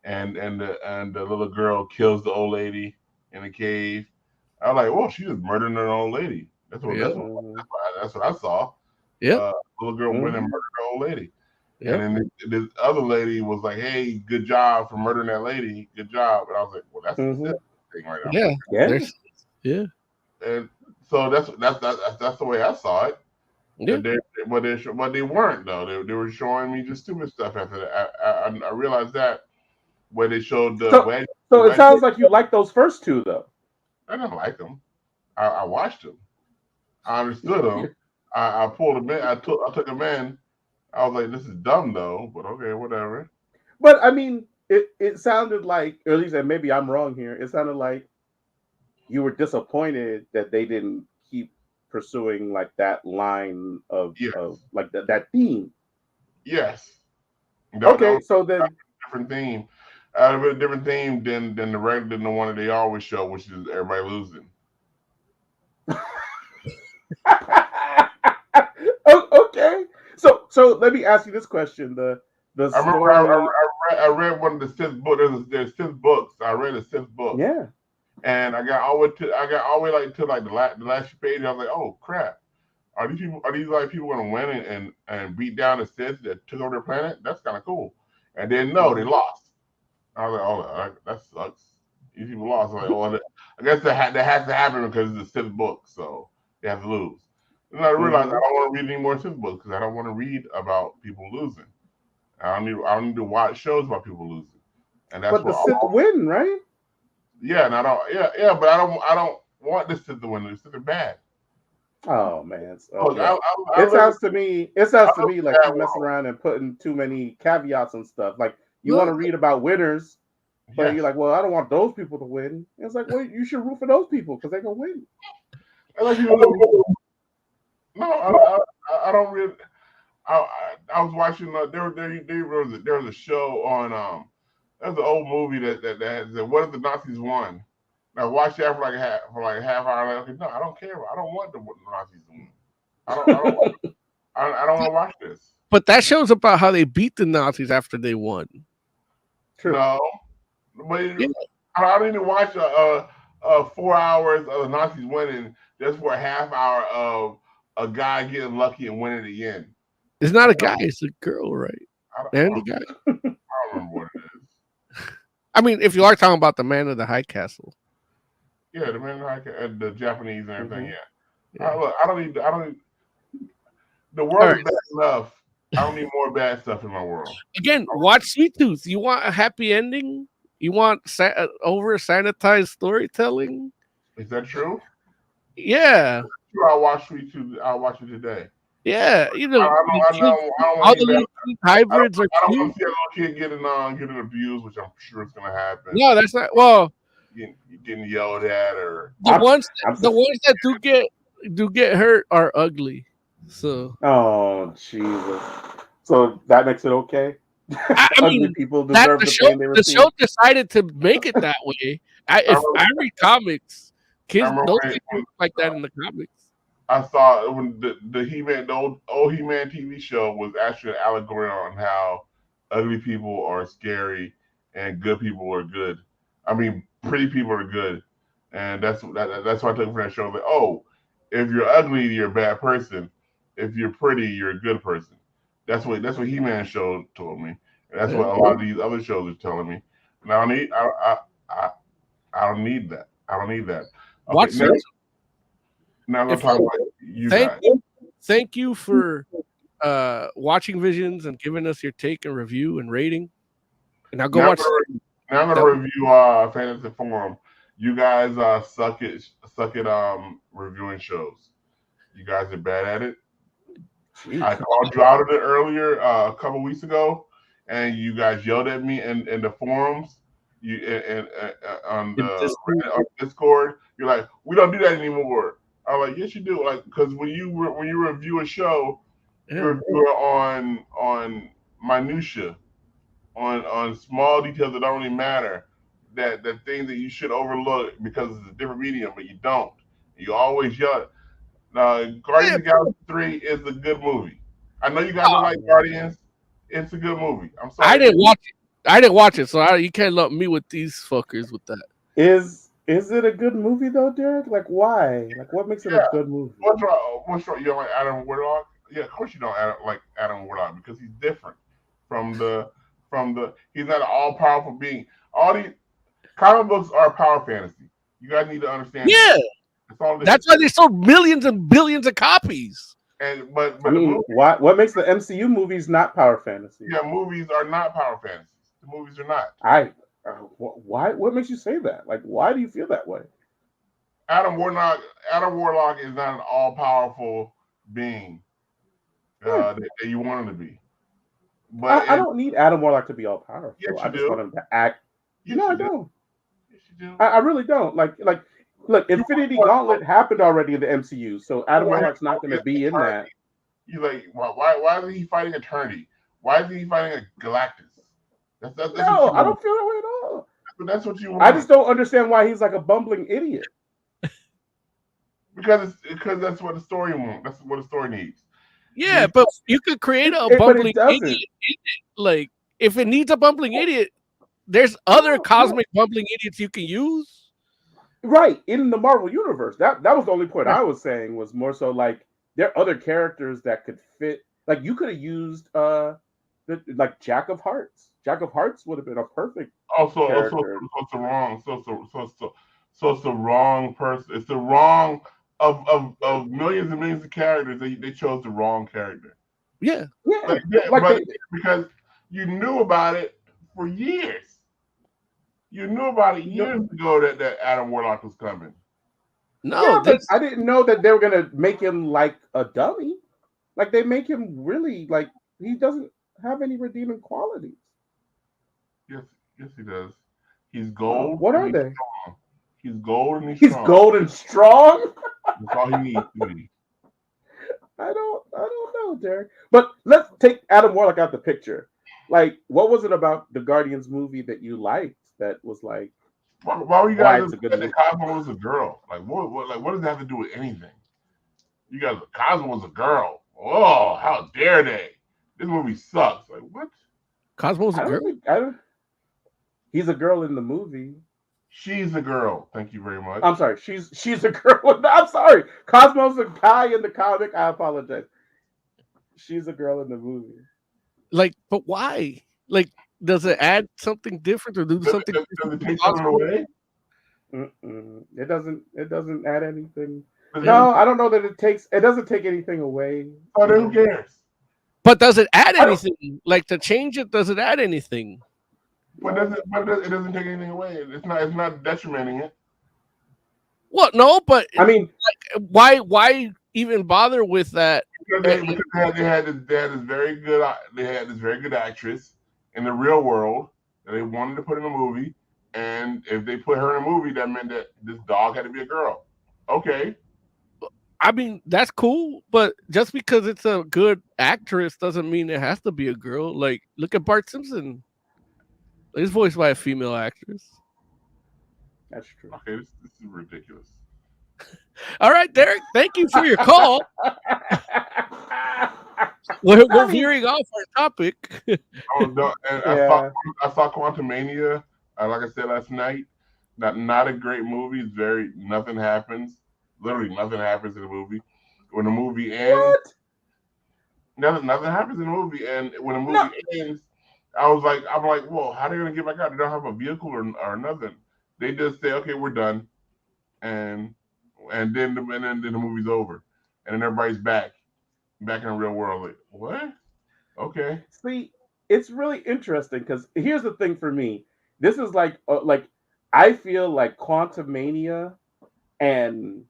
and the little girl kills the old lady in the cave. I was like, well, she was murdering her old lady. That's what I saw. Yeah, little girl went and murdered her old lady. Yeah. And then this other lady was like, hey, good job for murdering that lady. Good job. And I was like, well, that's the thing right now. Yeah. And So that's the way I saw it. Yeah. But they weren't though. They were showing me just stupid stuff after that. I realized that when they showed the wedge. So it sounds like you like those first two though. I didn't like them. I watched them. I understood them. I pulled them in. I took them in. I was like, this is dumb though, but okay, whatever. But I mean, it sounded like, or at least, and maybe I'm wrong here, it sounded like you were disappointed that they didn't keep pursuing like that line of like that theme. Yes. Okay, so then different theme. Out of a different theme than the one that they always show, which is everybody losing. Okay. So let me ask you this question. I remember I read one of the fifth books. There's 6 books. I read the 6th book. Yeah. And I got all the way like to like the last page. I was like, oh crap. Are these like people gonna win and beat down the Sith that took over their planet? That's kind of cool. And then no, they lost. I was like, oh, that sucks. These people lost. I was like, oh, I guess that has to happen because it's the 6th book, so they have to lose. And I realized I don't want to read any more Sith books because I don't want to read about people losing. I don't need to watch shows about people losing. And that's but the Sith win, right? Yeah, and I don't. But I don't want the Sith to win. The Sith are bad. Oh man, okay. It sounds to me like you're messing around and putting too many caveats and stuff. Like you want to read about winners, but you're like, well, I don't want those people to win. And it's like, well, you should root for those people because they're gonna win. No, I don't really. I was watching. There was a show on. There's an old movie that said, "What if the Nazis won?" And I watched that for like a half hour. Like, okay, no, I don't care. I don't want the Nazis to win. I don't want to watch this. But that show's about how they beat the Nazis after they won. True. No, but I don't even watch 4 hours of the Nazis winning just for a half hour of a guy getting lucky and winning again. It's not a guy; it's a girl, right? And a guy. I don't remember what it is. I mean, if you are talking about the Man of the High Castle. Yeah, the Man of the High Castle, the Japanese and everything. Yeah. Look, I don't need. The world is bad enough. I don't need more bad stuff in my world. Again, watch Sweet Tooth. You want a happy ending? You want over sanitized storytelling? Is that true? Yeah. I'll watch Sweet Tooth. I'll watch it today. Yeah, you know, all the little hybrids are cute. I don't want to see a little kid getting abused, which I'm sure is going to happen. No, that's not. Well, getting yelled at, or the ones that do get hurt are ugly. So. Oh Jesus! So that makes it okay. I mean, people deserve the pain they receive. The show decided to make it that way. If I read comics, kids don't think like that in the comics. I saw when the He-Man, the old He-Man TV show was actually an allegory on how ugly people are scary and good people are good. I mean, pretty people are good, and that's what I took from that show. Like, oh, if you're ugly, you're a bad person. If you're pretty, you're a good person. That's what He-Man show told me. And that's what a lot of these other shows are telling me. And I don't need that. I don't need that. Okay, Watch it. Now I'm gonna talk about you guys. Thank you for watching Visions and giving us your take and review and rating. And now go watch. Now I'm gonna review Fantasy Forum. You guys suck at reviewing shows. You guys are bad at it. Jeez. I called you out of it earlier a couple weeks ago, and you guys yelled at me in the forums. On Discord, you're like, we don't do that anymore. I'm like, yes, you do. Like, because when you review a show, you review it on minutia, on small details that don't really matter, that things that you should overlook because it's a different medium, but you don't. You always yell. Guardians of the Galaxy 3 is a good movie. I know you guys don't like Guardians. It's a good movie. I'm sorry. I didn't watch it, so you can't lump me with these fuckers with that. Is it a good movie though, Derek? Like, why? Like, what makes it a good movie? What's wrong? You don't like Adam Warlock? Yeah, of course you don't like Adam Warlock because he's different from the. He's not an all-powerful being. All these comic books are power fantasy. You guys need to understand. Yeah. That's all. That's why they sold millions and billions of copies. And but I mean, what makes the MCU movies not power fantasy? Yeah, movies are not power fantasies. The movies are not. Why? What makes you say that? Like, why do you feel that way? Adam Warlock is not an all-powerful being that you want him to be. But I don't need Adam Warlock to be all powerful. Yes, I just want him to act. Yes, I you do. don't. Yes, you do. I really don't. Like, look, Infinity Gauntlet happened already in the MCU, so Adam Warlock's not going to be in that. You like why is he fighting Eternity? Why is he fighting a Galactus? That's No, I don't feel that way at all. But that's what you want. I just don't understand why he's like a bumbling idiot. Because that's what the story wants. That's what the story needs. Yeah, but you could create a bumbling idiot. Like, if it needs a bumbling idiot, there's other cosmic bumbling idiots you can use. Right, in the Marvel universe. That was the only point I was saying, was more so like there are other characters that could fit. Like, you could have used like Jack of Hearts. Jack of Hearts would have been a perfect character. So it's the wrong. So it's the wrong person. It's the wrong of millions and millions of characters. They chose the wrong character. Yeah. Because you knew about it for years. You knew about it years ago that Adam Warlock was coming. No, but I didn't know that they were gonna make him like a dummy. Like, they make him really like he doesn't have any redeeming qualities. Yes, he does. He's gold. What are they? Strong. He's gold and he's strong. Gold and strong. That's all he needs to be. I don't know, Derek. But let's take Adam Warlock out the picture. Like, what was it about the Guardians movie that you liked that was like? Why were you guys upset that Cosmo was a girl? Like, what does that have to do with anything? You guys, Cosmo was a girl. Oh, how dare they? This movie sucks. Like, what? Cosmo's a girl? He's a girl in the movie. She's a girl. Thank you very much. I'm sorry. She's a girl. I'm sorry. Cosmo's a guy in the comic. I apologize. She's a girl in the movie. Like, but why? Like, does it add something different or do something? Does it take something away? It doesn't add anything. No, I don't know that it takes. It doesn't take anything away. Oh, then who cares? But does it add anything? Like, to change it, does it add anything? But it doesn't take anything away. It's not detrimenting it. Well, no, but I mean, like, why even bother with that? Because they had this very good actress in the real world that they wanted to put in a movie, and if they put her in a movie, that meant that this dog had to be a girl. Okay. I mean, that's cool, but just because it's a good actress doesn't mean it has to be a girl. Like, look at Bart Simpson. He's voiced by a female actress. That's true. Okay, this is ridiculous. All right, Derek, thank you for your call. We're veering off our topic. I saw Quantumania, like I said last night. Not a great movie. It's nothing happens. Literally nothing happens in the movie. When the movie ends, nothing happens in the movie. And when the movie ends, I'm like, whoa, how are they gonna get back out? They don't have a vehicle or nothing. They just say, okay, we're done, and then the movie's over, and then everybody's back in the real world. Like, what? Okay. See, it's really interesting because here's the thing for me. This is like I feel like Quantumania and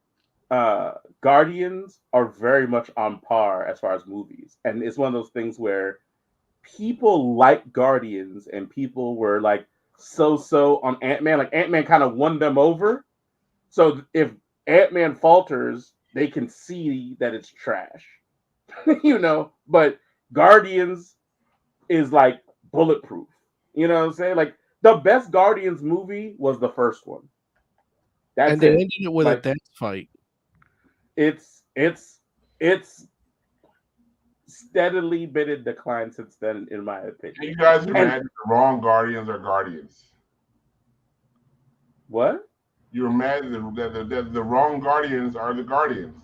Guardians are very much on par as far as movies, and it's one of those things where people like Guardians and people were like so on Ant-Man. Like, Ant-Man kind of won them over. So if Ant-Man falters, they can see that it's trash, but Guardians is like bulletproof. You know what I'm saying? Like, the best Guardians movie was the first one. And they ended it with a death fight. It's steadily been in decline since then, in my opinion. You guys are mad that the wrong Guardians are Guardians. What? You're mad that the wrong Guardians are the Guardians.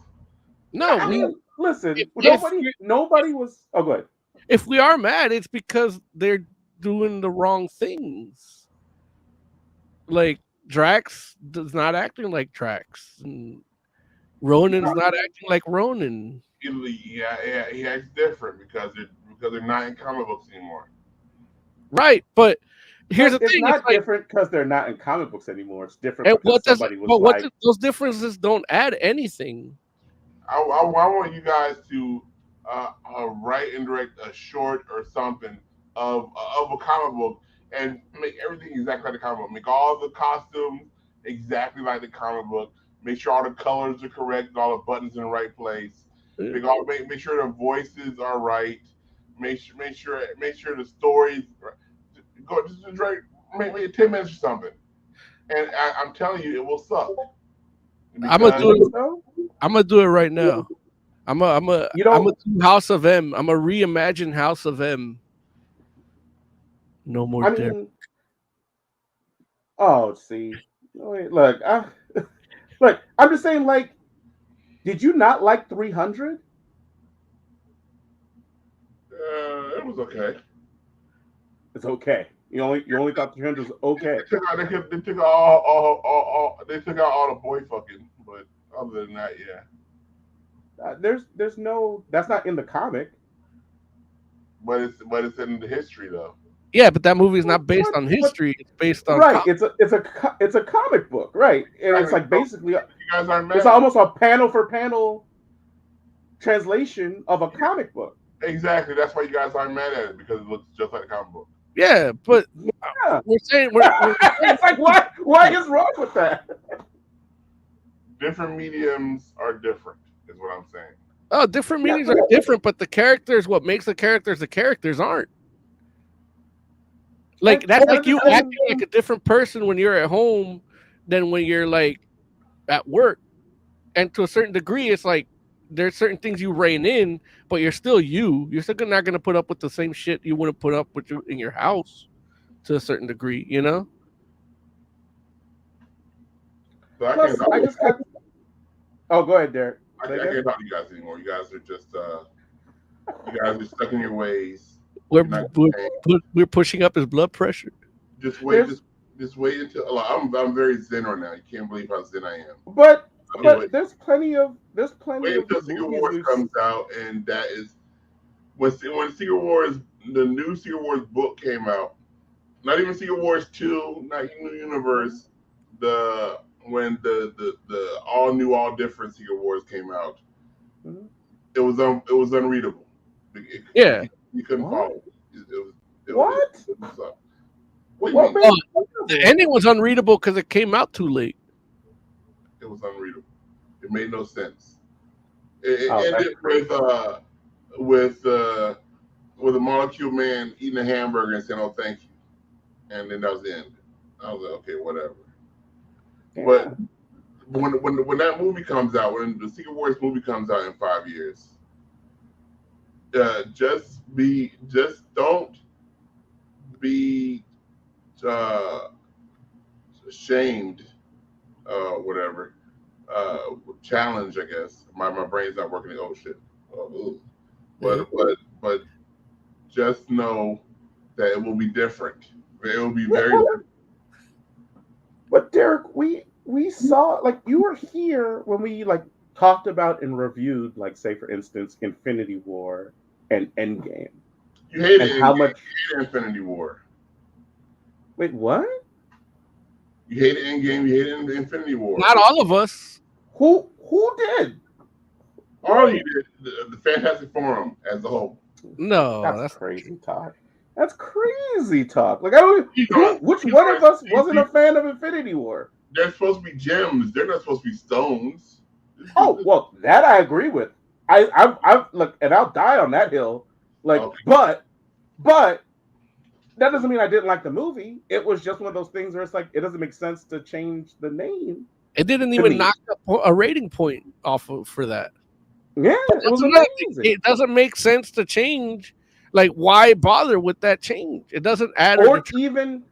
No, I mean, listen. Nobody was. Oh, go ahead. If we are mad, it's because they're doing the wrong things. Like, Drax does not acting like Drax. And Ronan's not acting like Ronan. Yeah, he acts different because they're not in comic books anymore. Right, but here's the it's thing: not different because they're not in comic books anymore. It's different and because somebody was like, those differences don't add anything. I want you guys to write and direct a short or something of a comic book and make everything exactly like the comic book. Make all the costumes exactly like the comic book. Make sure all the colors are correct, all the buttons in the right place. Make sure the voices are right. Make sure the stories go just make it 10 minutes or something. And I'm telling you, it will suck. I'm gonna do it right now. I'm gonna do House of M. I'm gonna reimagine House of M. No more. See, look, I'm just saying, like, did you not like 300? It was okay. It's okay. You only thought 300 was okay. They took out all the boy fucking, but other than that, yeah. There's no, that's not in the comic. But it's in the history though. Yeah, but that movie is not based on history. It's based on it's a comic book, right? And it's like basically you guys aren't mad. It's almost a panel for panel translation of a comic book. Exactly. That's why you guys aren't mad at it, because it looks just like a comic book. Yeah, but we're saying it's like why is wrong with that? Different mediums are different, is what I'm saying. Oh, different mediums are different, but the characters, what makes the characters aren't. Like that's like you acting like a different person when you're at home than when you're like at work. And to a certain degree, it's like there's certain things you rein in, but you're still you. You're still not going to put up with the same shit you wouldn't put up with in your house to a certain degree, you know? So go ahead, Derek. I can't talk to you guys anymore. You guys are just you guys are stuck in your ways. We're pushing up his blood pressure. Just wait until I'm very zen right now. You can't believe how zen I am. But there's plenty of wait until Secret Wars comes out, and that is when Secret Wars, the new Secret Wars book came out. Not even Secret Wars 2, not even New Universe. When the all new, all different Secret Wars came out, it was unreadable. You couldn't follow. What? The ending was unreadable because it came out too late. It was unreadable. It made no sense. It ended with a Molecule Man eating a hamburger and saying, "Oh, thank you," and then that was the end. I was like, okay, whatever. Yeah. But when that movie comes out, when the Secret Wars movie comes out in 5 years, don't be ashamed, whatever. Challenge, I guess. My brain's not working. Oh shit. But just know that it will be different. It will be very different. But Derek, we saw, like, you were here when we like talked about and reviewed, like, say for instance, Infinity War and Endgame. You hated Infinity War. Wait, what? You hated Endgame. You hated Infinity War. Not all of us. Who did? All you did. The Fantastic Forum as a whole. No, that's crazy talk. That's crazy talk. Like, I don't. Which one of us wasn't a fan of Infinity War? They're supposed to be gems. They're not supposed to be stones. Oh well, that I agree with. I look, and I'll die on that hill. Like, okay. but that doesn't mean I didn't like the movie. It was just one of those things where it's like it doesn't make sense to change the name. It didn't even knock a rating point off for that. Yeah, it doesn't make sense to change. Like, why bother with that change? It doesn't add. Or even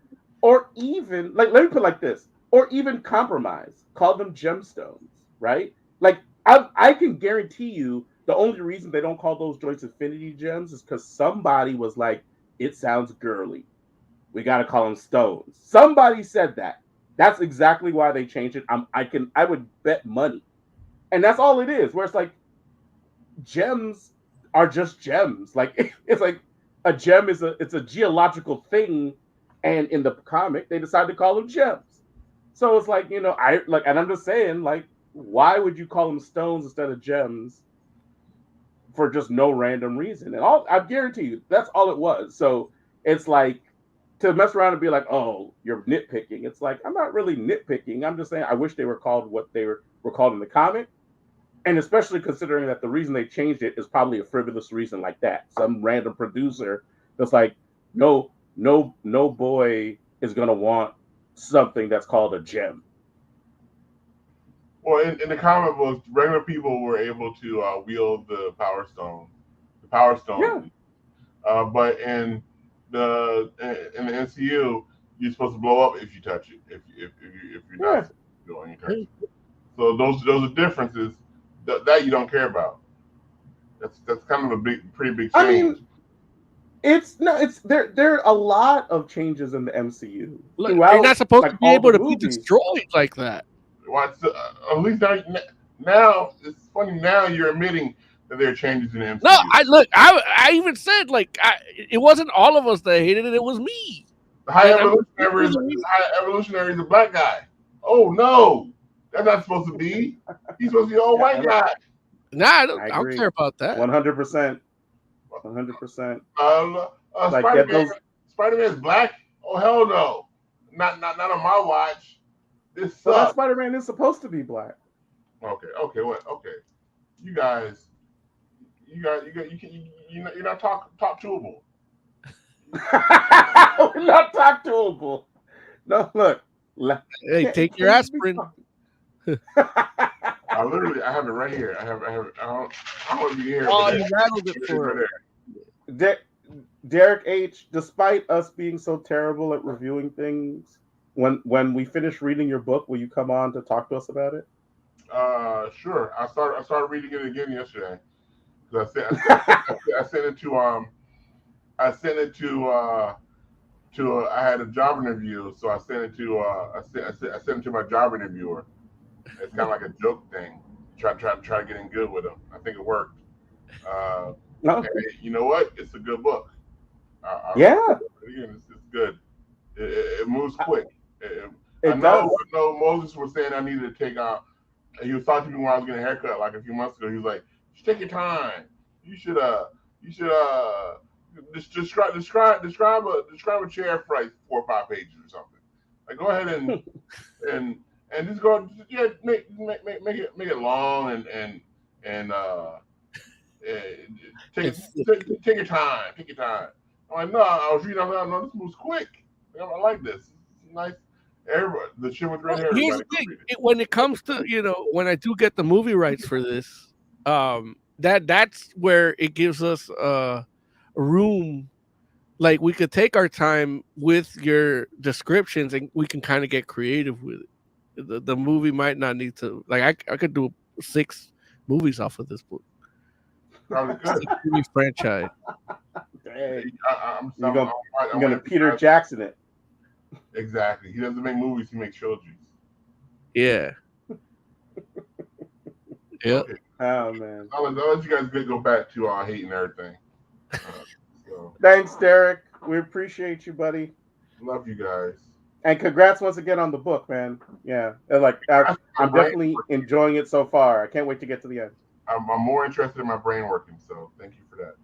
like, let me put it like this. Or even compromise. Call them gemstones, right? Like, I can guarantee you the only reason they don't call those joints Infinity Gems is because somebody was like, it sounds girly. We got to call them stones. Somebody said that. That's exactly why they changed it. I would bet money. And that's all it is. Where it's like gems are just gems. Like it's like a gem is it's a geological thing, and in the comic they decided to call them gems. So it's like, and I'm just saying, like, why would you call them stones instead of gems for just no random reason? And I guarantee you that's all it was. So it's like, to mess around and be like, oh, you're nitpicking. It's like, I'm not really nitpicking. I'm just saying I wish they were called what they were called in the comic. And especially considering that the reason they changed it is probably a frivolous reason like that. Some random producer that's like, no boy is going to want something that's called a gem. Well, in the comic books, regular people were able to wield the Power Stone. Yeah. But in the MCU, you're supposed to blow up if you touch it. If you're not doing, you touch it. So those are differences that you don't care about. That's kind of pretty big change. I mean, there are a lot of changes in the MCU. Look, you're not supposed to be able to be destroyed like that. At least now it's funny. Now you're admitting that there are changes in the MCU. No, I even said, like, it wasn't all of us that hated it. It was me. The High Evolutionary is a black guy. Oh no, that's not supposed to be. He's supposed to be all white guy. Nah, I don't care about that. 100%. 100%. Spider-Man's black? Oh hell no! Not on my watch. This sucks. So that Spider-Man is supposed to be black. Okay. You guys, you're not talk toable. We're not talk toable. No, look. Hey, take your aspirin. I have it right here. I don't want to be here. Oh, you rattled it for it. Derek H., despite us being so terrible at reviewing things, when we finish reading your book, will you come on to talk to us about it? Sure. I started reading it again yesterday. I sent it to I had a job interview, so I sent it to I sent it to my job interviewer. It's kind of like a joke thing. Try to get in good with him. I think it worked. And you know what? It's a good book. It's good. It moves quick. I know Moses was saying I needed to take out. He was talking to me when I was getting a haircut like a few months ago. He was like, "Just take your time. You should describe a chair for like 4 or 5 pages or something. Like, go ahead and just go, make it long and take your time. Take your time." I'm like, no, I was reading. I'm like, no, this moves quick. I like this. It's nice. Everybody, the shit with red hair. Here's the thing: when it comes to when I do get the movie rights for this, that's where it gives us room. Like, we could take our time with your descriptions, and we can kind of get creative with it. The movie might not need to. Like, I could do 6 movies off of this book. Probably good. Movie franchise. I'm gonna Peter Jackson it. Exactly. He doesn't make movies; he makes trilogies. Yeah. Yep. Okay. Oh man. I'll let you guys go back to hating everything. Thanks, Derek. We appreciate you, buddy. Love you guys. And congrats once again on the book, man. Yeah, I'm definitely enjoying it so far. I can't wait to get to the end. I'm more interested in my brain working, so thank you for that.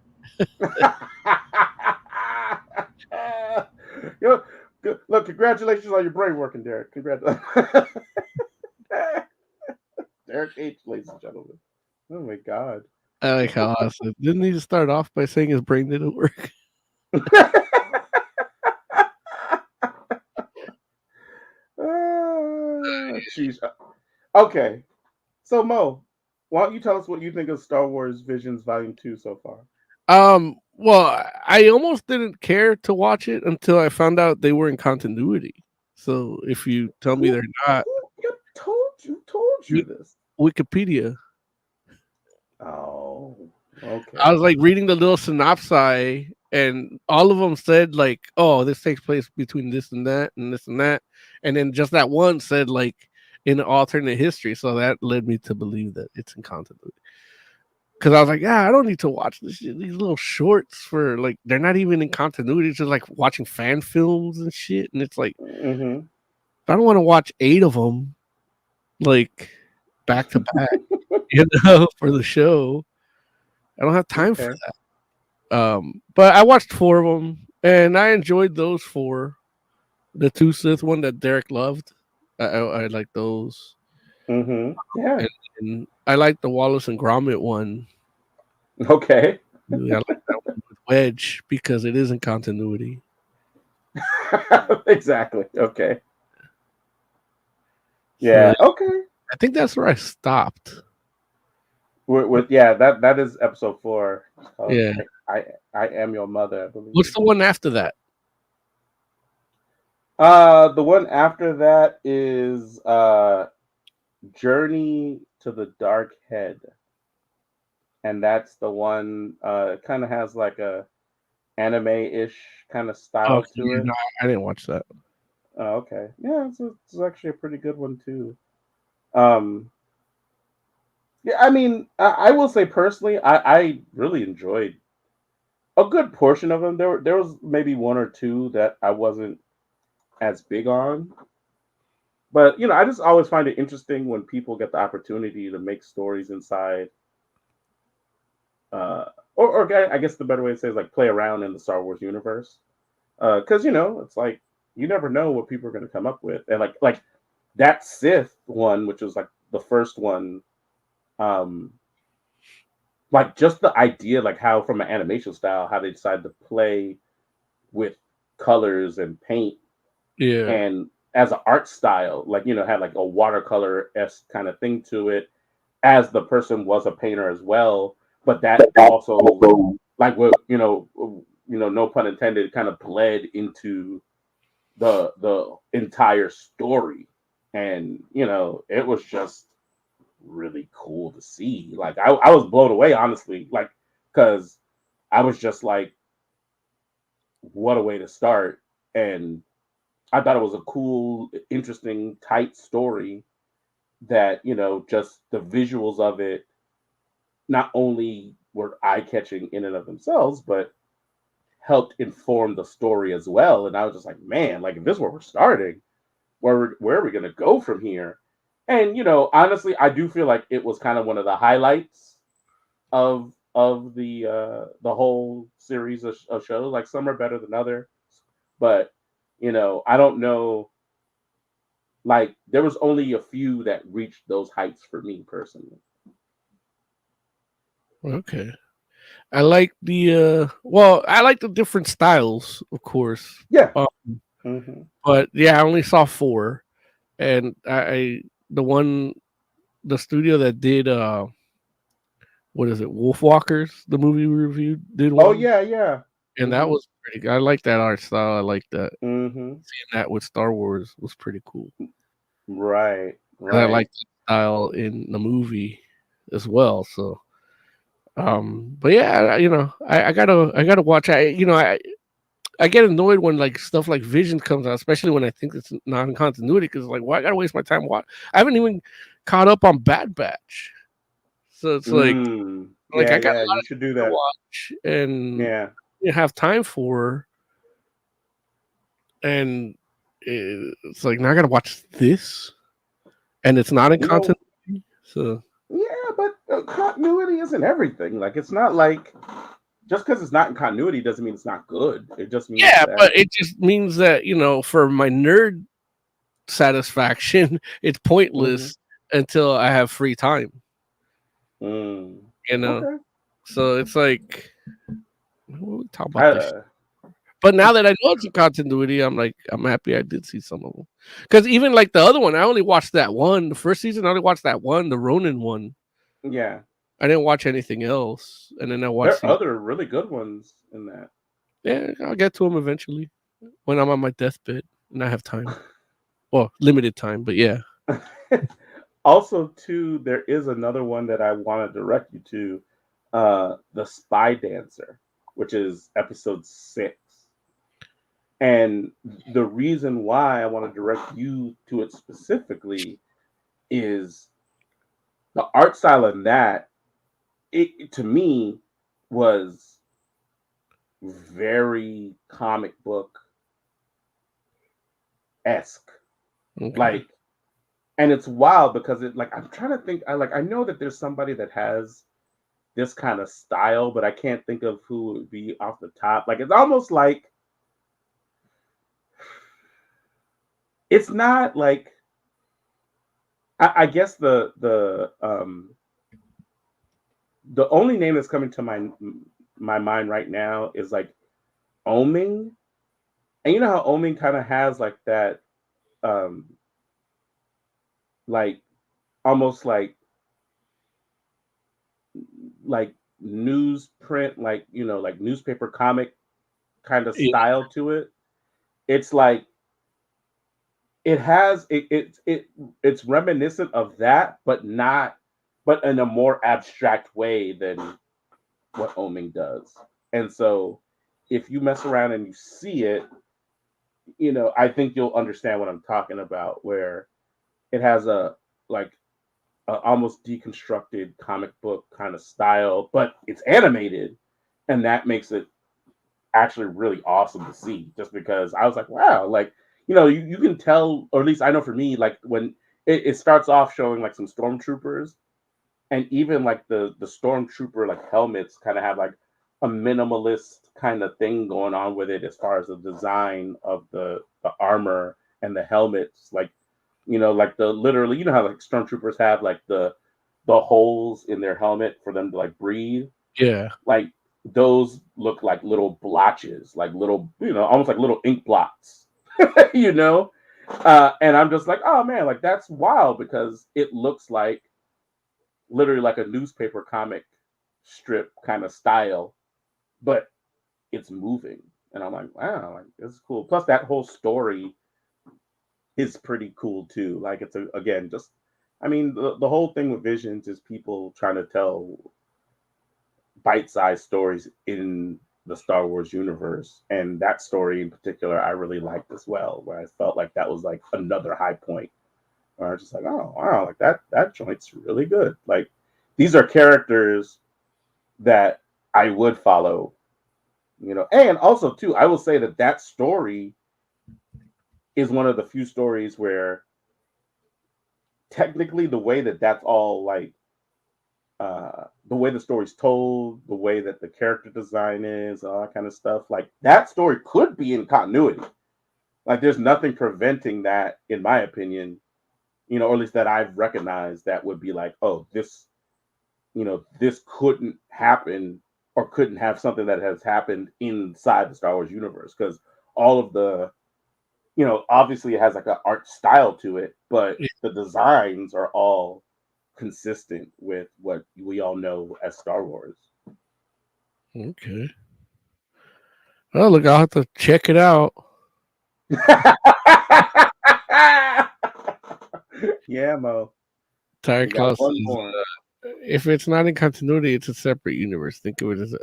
Look, congratulations on your brain working, Derek. Congratulations. Derek H., ladies and gentlemen. Oh my God. I like how awesome. Didn't he just start off by saying his brain didn't work? Jeez. Okay. So Mo, why don't you tell us what you think of Star Wars Visions Volume 2 so far? Well, I almost didn't care to watch it until I found out they were in continuity. So if you tell me they're not, who told you this? Wikipedia. Oh, okay. I was like reading the little synopsis, and all of them said like, "Oh, this takes place between this and that, and this and that," and then just that one said like, in alternate history. So that led me to believe that it's in continuity. Because I was like, yeah, I don't need to watch these little shorts for like they're not even in continuity. It's just like watching fan films and shit. And it's like Mm-hmm. I don't want to watch 8 of them like back to back, for the show. I don't have time for that. But I watched 4 of them and I enjoyed those 4. The 2 Sith one that Derek loved. I like those. Mm-hmm. Yeah. And I like the Wallace and Gromit one. Okay. I like that one with Wedge because it is in continuity. Exactly. Okay. Yeah. So, okay. I think that's where I stopped. With that is episode 4. Yeah. I am your mother, I believe. What's the one after that? The one after that is Journey to the Dark Head. And that's the one kind of has like a anime-ish kind of style to it. No, I didn't watch that. Oh, okay. Yeah, it's actually a pretty good one too. Yeah, I mean, I will say personally, I really enjoyed a good portion of them. There was maybe 1 or 2 that I wasn't as big on. But, I just always find it interesting when people get the opportunity to make stories inside or I guess the better way to say is like play around in the Star Wars universe. Because it's like you never know what people are going to come up with, and like that Sith one, which was like the first one, like just the idea, like how from an animation style, how they decided to play with colors and paint, and as an art style, like had like a watercolor-esque kind of thing to it, as the person was a painter as well. But that also, like what no pun intended, kind of bled into the entire story, and it was just really cool to see. Like I was blown away, honestly, like because I was just like, what a way to start, and I thought it was a cool, interesting, tight story that just the visuals of it not only were eye-catching in and of themselves, but helped inform the story as well. And I was just like, man, like if this is where we're starting, where are we gonna go from here? And honestly, I do feel like it was kind of one of the highlights of the whole series of shows. Like some are better than others, but I don't know. Like there was only a few that reached those heights for me personally. Okay. I like I like the different styles, of course. Yeah. But yeah, I only saw 4. And the studio that did what is it, Wolfwalkers, the movie we reviewed, did one. Oh yeah. And that was pretty good. I like that art style. I like that. Mm-hmm. Seeing that with Star Wars was pretty cool. Right. And I like the style in the movie as well. So but yeah, I gotta watch. I get annoyed when like stuff like Vision comes out, especially when I think it's non-continuity, because like, why I gotta waste my time watching? I haven't even caught up on Bad Batch, so it's like I got a lot you should do that to watch and you have time for, and it's like now I gotta watch this, and it's not in continuity, so. Yeah, but continuity isn't everything. Like, it's not like just because it's not in continuity doesn't mean it's not good. It just means but it just means that for my nerd satisfaction, it's pointless until I have free time. Okay. So it's like, what we talk about this. But now that I know it's a continuity, I'm happy I did see some of them. Because even like the other one, I only watched that one. The first season, I only watched that one, the Ronin one. Yeah. I didn't watch anything else. And then I watched there are other really good ones in that. Yeah, I'll get to them eventually when I'm on my deathbed and I have time. Well, limited time, but yeah. Also, too, there is another one that I want to direct you to, The Spy Dancer, which is episode 6. And the reason why I want to direct you to it specifically is the art style in that. It to me was very comic book esque, like, and it's wild because it like I'm trying to think. I know that there's somebody that has this kind of style, but I can't think of who would be off the top. Like it's almost like it's not like I guess the only name that's coming to my mind right now is like Oming, and you know how Oming kind of has like that um like almost like newsprint, like you know, like newspaper comic kind of style to it. It's like it has it's reminiscent of that, but in a more abstract way than what Oming does. And so if you mess around and you see it, you know, I think you'll understand what I'm talking about, where it has a like a almost deconstructed comic book kind of style, but it's animated, and that makes it actually really awesome to see. Just because I was like, wow, like you know, you can tell, or at least I know for me, like when it starts off showing like some stormtroopers, and even like the stormtrooper like helmets kind of have like a minimalist kind of thing going on with it as far as the design of the armor and the helmets, like you know, like the literally, you know how like stormtroopers have like the holes in their helmet for them to like breathe. Yeah. Like those look like little blotches, like little, you know, almost like little ink blots, you know? And I'm just like, oh man, like that's wild because it looks like literally like a newspaper comic strip kind of style, but it's moving. And I'm like, wow, like this is cool. Plus that whole story is pretty cool too. Like it's again, just I mean, the whole thing with Visions is people trying to tell bite-sized stories in the Star Wars universe, and that story in particular I really liked as well, where I felt like that was like another high point where I was just like, oh wow, like that joint's really good. Like these are characters that I would follow, you know. And also too, I will say that story is one of the few stories where technically the way that's all like the way the story's told, the way that the character design is, all that kind of stuff, like that story could be in continuity. Like there's nothing preventing that, in my opinion, you know, or at least that I've recognized that would be like, oh, this, you know, this couldn't happen or couldn't have something that has happened inside the Star Wars universe. Because all of the, you know, obviously it has like an art style to it, but the designs are all consistent with what we all know as Star Wars. Okay. Well, look, I'll have to check it out. Yeah, Mo. Tired Klaus. If it's not in continuity, it's a separate universe. Think of it as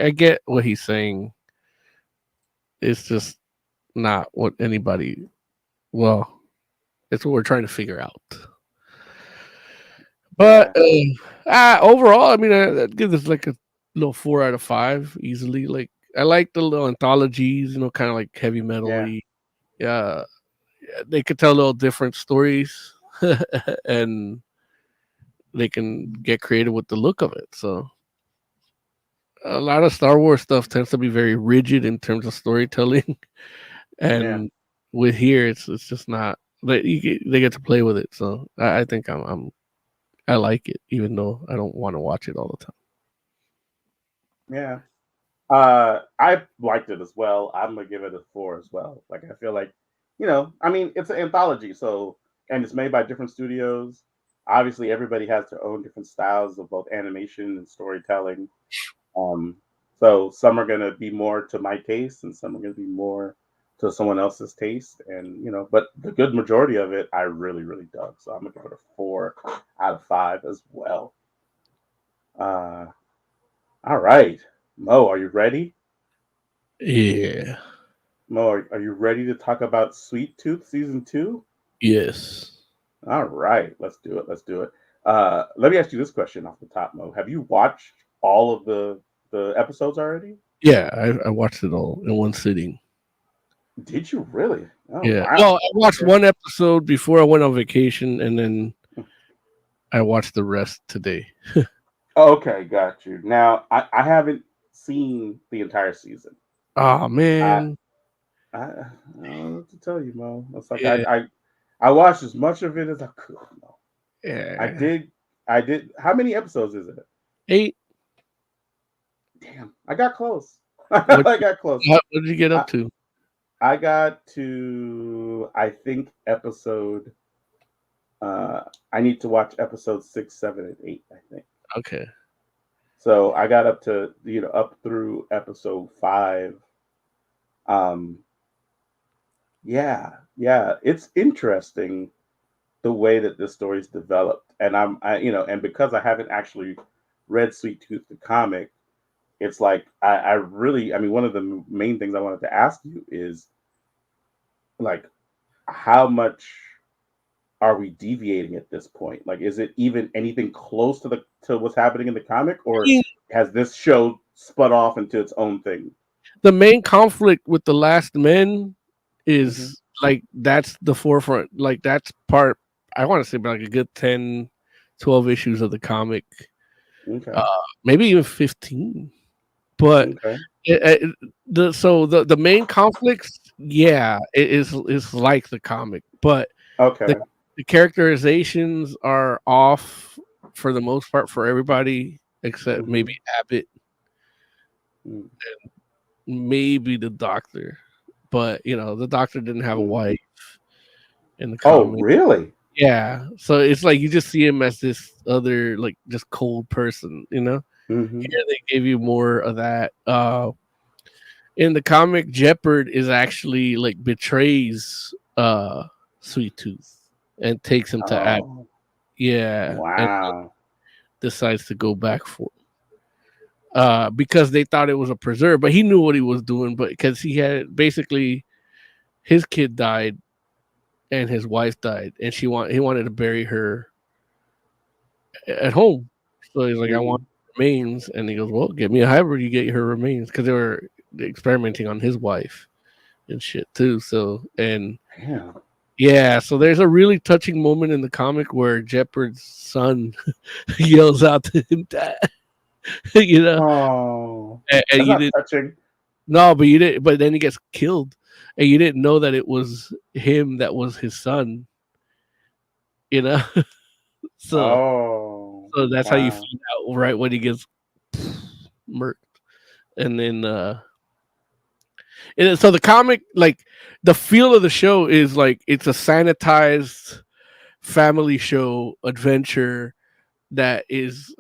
I get what he's saying. It's just not what anybody. Well, it's what we're trying to figure out. But overall, I mean, I'd give this like a little 4 out of 5 easily. Like I like the little anthologies, you know, kind of like heavy metal-y. Yeah, they could tell little different stories, and they can get creative with the look of it. So a lot of Star Wars stuff tends to be very rigid in terms of storytelling, and with here, it's just not. They get to play with it, so I think I like it, even though I don't want to watch it all the time. Yeah. I liked it as well. I'm gonna give it a 4 as well. Like I feel like, you know, I mean, it's an anthology, so and it's made by different studios. Obviously, everybody has their own different styles of both animation and storytelling. So some are gonna be more to my taste, and some are gonna be more to someone else's taste. And you know, but the good majority of it, I really, really dug. So I'm gonna give it a 4 out of 5 as well. All right. Mo, are you ready? Yeah. Mo, are you ready to talk about Sweet Tooth Season 2? Yes. All right, let's do it. Let's do it. Let me ask you this question off the top, Mo. Have you watched all of the episodes already? Yeah, I watched it all in one sitting. Did you really? Oh Yeah. wow. Well, I watched Okay. one episode before I went on vacation, and then I watched the rest today. Okay, got you. Now I haven't seen the entire season. Oh I man. I don't know what to tell you, Mo. It's like Yeah. I watched as much of it as I could. Mo. I Yeah. did. I did. How many episodes is it? 8. Damn, I got close. What, I got close. what did you get I, up to? I got to, I think, episode. I need to watch episode 6, 7, and 8. I think Okay. so. I got up to up through episode 5. Um, yeah, it's interesting the way that this story's developed, and and because I haven't actually read Sweet Tooth the comic, it's like I really, I mean, one of the main things I wanted to ask you is like, how much are we deviating at this point? Like, is it even anything close to what's happening in the comic, or has this show spun off into its own thing? The main conflict with the Last Men is Mm-hmm. like that's the forefront. Like that's part. I want to say about like a good 10, 12 issues of the comic. Okay. Maybe even 15. But Okay. the main conflicts, yeah, it is like the comic, but Okay. the characterizations are off for the most part for everybody except Mm-hmm. maybe Abbott, Mm. maybe the Doctor. But the Doctor didn't have a wife in the Oh, comic. really? Yeah, so it's like you just see him as this other like just cold person. Mm-hmm. Here they give you more of that. In the comic, Jeopard is actually like betrays Sweet Tooth and takes him to Abbott. Oh, Yeah, and wow. decides to go back for it. Because they thought it was a preserve, but he knew what he was doing. But because he had basically his kid died and his wife died, and he wanted to bury her at home. So he's like, I want remains, and he goes, well, get me a hybrid, you get her remains, because they were experimenting on his wife and shit too. So and Damn. yeah, so there's a really touching moment in the comic where Jeopard's son yells out to him, "Dad," Oh, and that's you not didn't. touching. No, but you didn't. But then he gets killed, and you didn't know that it was him that was his son. So Oh, that's how you wow. find out right when he gets murked, and then so the comic, like the feel of the show is like it's a sanitized family show adventure that is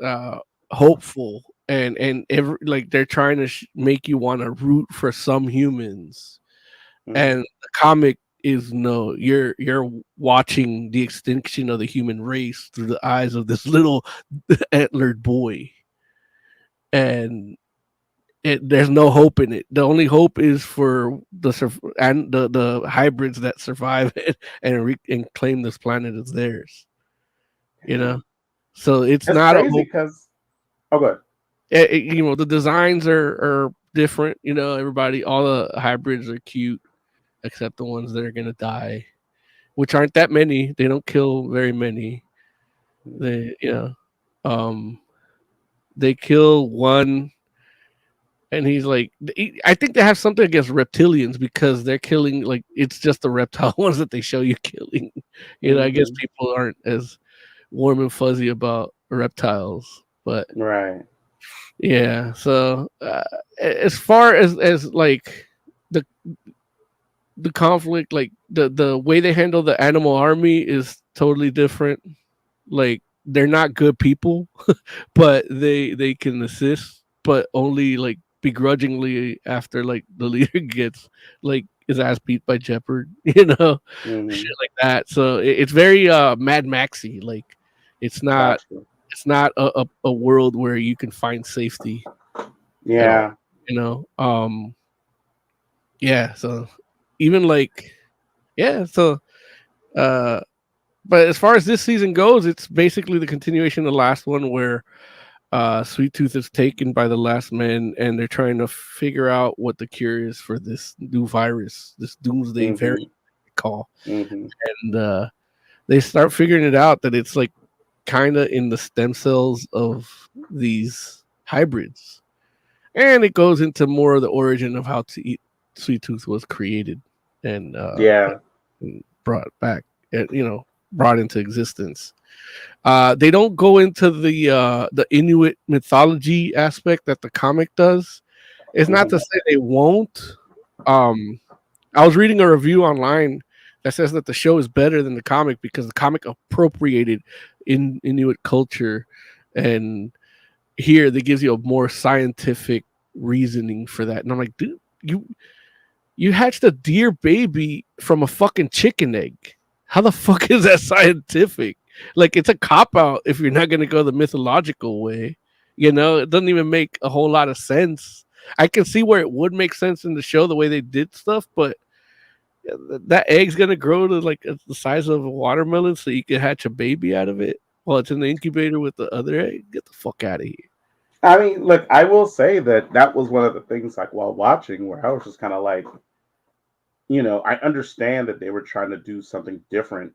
hopeful and like they're trying to make you want to root for some humans. And the comic is no, you're watching the extinction of the human race through the eyes of this little antlered boy, and there's no hope in it. The only hope is for the hybrids that survive it and claim this planet as theirs. So it's That's not a crazy hope. because. Oh, good. The designs are different. Everybody, all the hybrids are cute except the ones that are gonna die, which aren't that many. They don't kill very many. They they kill one, and he's like, I think they have something against reptilians because they're killing, like, it's just the reptile ones that they show you killing. I guess people aren't as warm and fuzzy about reptiles, but Right. yeah. So as far as like the conflict, like the way they handle the animal army is totally different. Like they're not good people, but they can assist, but only like begrudgingly after like the leader gets like his ass beat by Jeopard, shit like that. So it's very Mad Maxy. Like it's not a world where you can find safety. Yeah. Yeah. So even like, yeah. So but as far as this season goes, it's basically the continuation of the last one where Sweet Tooth is taken by the last men, and they're trying to figure out what the cure is for this new virus, this doomsday variant they call. And they start figuring it out that it's like kind of in the stem cells of these hybrids. And it goes into more of the origin of how Sweet Tooth was created and brought back, brought into existence. They don't go into the Inuit mythology aspect that the comic does. It's not to say they won't. I was reading a review online that says that the show is better than the comic because the comic appropriated in Inuit culture, and here they gives you a more scientific reasoning for that. And I'm like, dude, you hatched a deer baby from a fucking chicken egg. How the fuck is that scientific? Like, it's a cop-out if you're not going to go the mythological way. It doesn't even make a whole lot of sense. I can see where it would make sense in the show the way they did stuff, but that egg's going to grow to like the size of a watermelon so you can hatch a baby out of it while it's in the incubator with the other egg. Get the fuck out of here. I mean, look, I will say that was one of the things, like, while watching, where I was just kind of like, I understand that they were trying to do something different.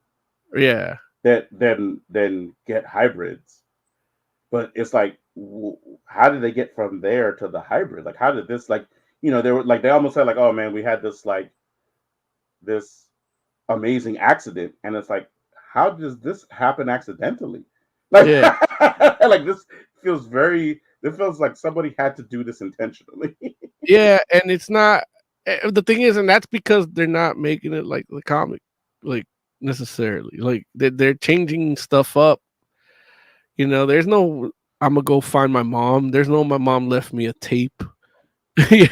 Yeah. Than get hybrids. But it's like, how did they get from there to the hybrid? Like, how did this, like, they were like, they almost said like, oh man, we had this amazing accident. And it's like, how does this happen accidentally? Like, like this feels like somebody had to do this intentionally. Yeah. And it's not, the thing is, and that's because they're not making it like the comic, like, necessarily. Like, they're changing stuff up. There's no I'm gonna go find my mom. There's no my mom left me a tape. There's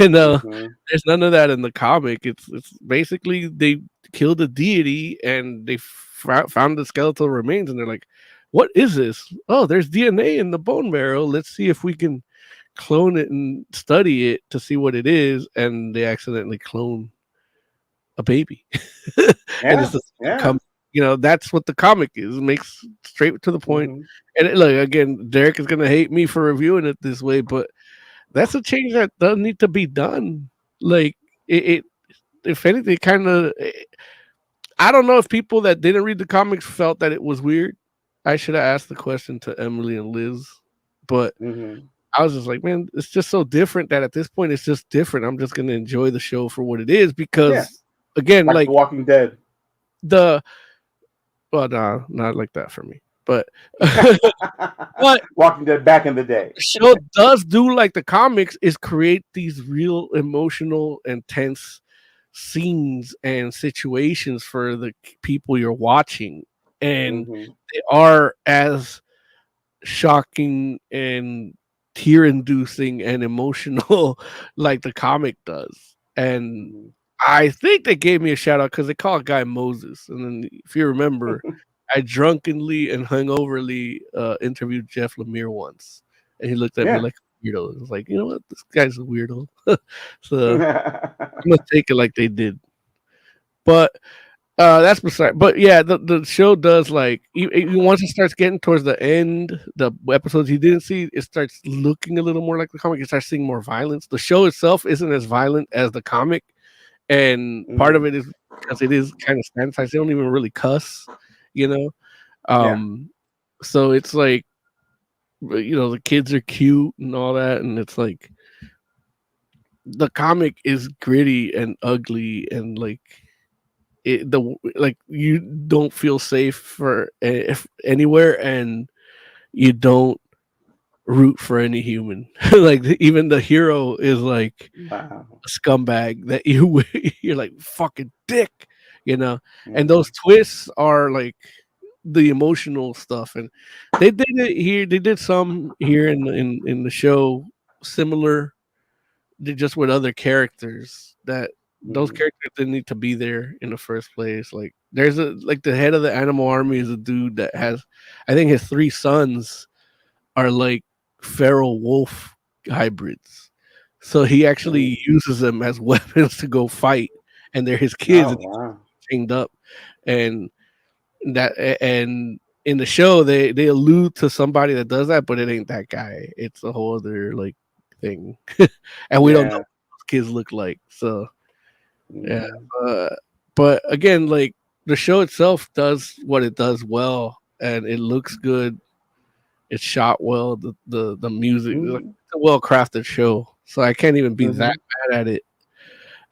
none of that in the comic. It's basically they killed a deity and they found the skeletal remains, and they're like, what is this? Oh, there's DNA in the bone marrow. Let's see if we can clone it and study it to see what it is. And they accidentally clone a baby. And it's that's what the comic is. It makes straight to the point. And look, again, Derek is gonna hate me for reviewing it this way, but that's a change that doesn't need to be done. Like, it if anything, kind of, I don't know if people that didn't read the comics felt that it was weird. I should have asked the question to Emily and Liz, but I was just like, man, it's just so different that at this point it's just different. I'm just gonna enjoy the show for what it is because, again, like The Walking Dead. Well, not like that for me. But Walking Dead back in the day. The show does do like the comics, is create these real emotional and tense scenes and situations for the people you're watching, and they are as shocking and tear-inducing and emotional like the comic does. And I think they gave me a shout out because they call a guy Moses, and then if you remember, I drunkenly and hungoverly interviewed Jeff Lemire once, and he looked at me like a weirdo. It was like, you know what, this guy's a weirdo. So I'm gonna take it like they did. But that's beside. But yeah, the show does, like, once it starts getting towards the end, the episodes you didn't see, it starts looking a little more like the comic. You start seeing more violence. The show itself isn't as violent as the comic, and part of it is because it is kind of sanitized. They don't even really cuss. So it's like, the kids are cute and all that, and it's like the comic is gritty and ugly, and like you don't feel safe for anywhere, and you don't root for any human. Like, even the hero is like a scumbag that you're like, fucking dick. And those twists are like the emotional stuff, and they did it here. They did some here in the show similar, just with other characters that those characters didn't need to be there in the first place. Like, there's the head of the animal army is a dude that has, I think his 3 sons are like feral wolf hybrids, so he actually uses them as weapons to go fight, and they're his kids. Chained up, and And in the show they allude to somebody that does that, but it ain't that guy. It's a whole other like thing, and we don't know what those kids look like. So yeah, but again, like the show itself does what it does well, and it looks good. It's shot well. The music, like, it's a well crafted show. So I can't even be that mad at it,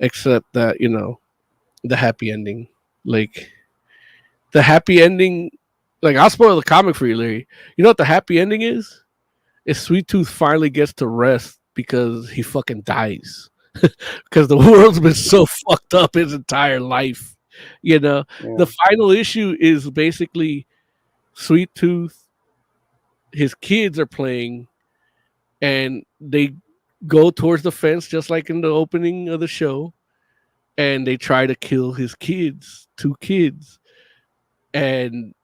except that the happy ending, like the happy ending. Like I'll spoil the comic for you, Larry. You know what the happy ending is? Is Sweet Tooth finally gets to rest because he fucking dies. Because the world's been so fucked up his entire life. The final issue is basically Sweet Tooth, his kids are playing, and they go towards the fence just like in the opening of the show, and they try to kill his kids, 2 kids. And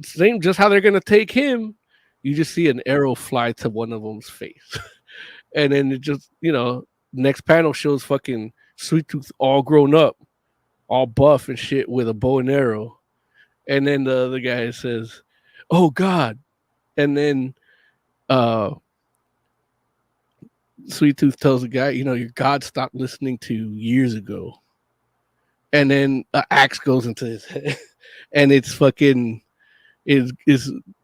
same just how they're gonna take him, you just see an arrow fly to one of them's face. And then it just, next panel shows fucking Sweet Tooth all grown up, all buff and shit with a bow and arrow. And then the other guy says, "Oh God." And then Sweet Tooth tells the guy, your God stopped listening to years ago. And then an axe goes into his head. And it's fucking is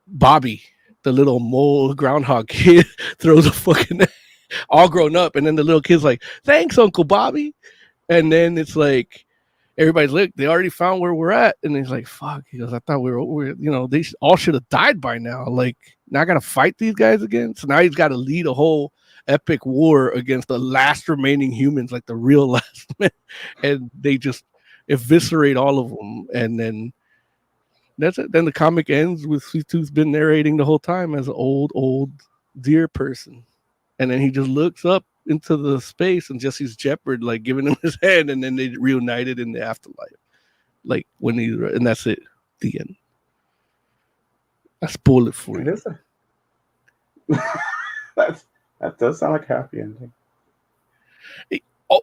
Bobby, the little mole groundhog kid, throws a fucking all grown up, and then the little kid's like, "Thanks, Uncle Bobby." And then it's like everybody's like, they already found where we're at, and he's like, "Fuck." He goes, "I thought we were they all should have died by now. Like, now I gotta fight these guys again." So now he's got to lead a whole epic war against the last remaining humans, like the real last man, and they just eviscerate all of them, and then that's it. Then the comic ends with Sweet Tooth been narrating the whole time as an old deer person, and then he just looks up into the space and just sees Jeopard like giving him his hand, and then they reunited in the afterlife, like and that's it. The end. I spoil it for you. That does sound like a happy ending.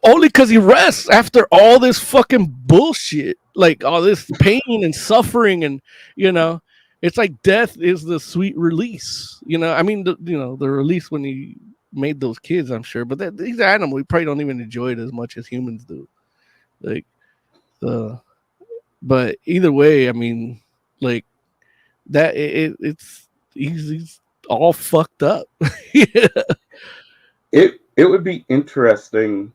Only because he rests after all this fucking bullshit, like all this pain and suffering, and it's like death is the sweet release. I mean, the release when he made those kids, I'm sure, but these animals, we probably don't even enjoy it as much as humans do. Like, but either way, I mean, like that, he's all fucked up. Yeah. It would be interesting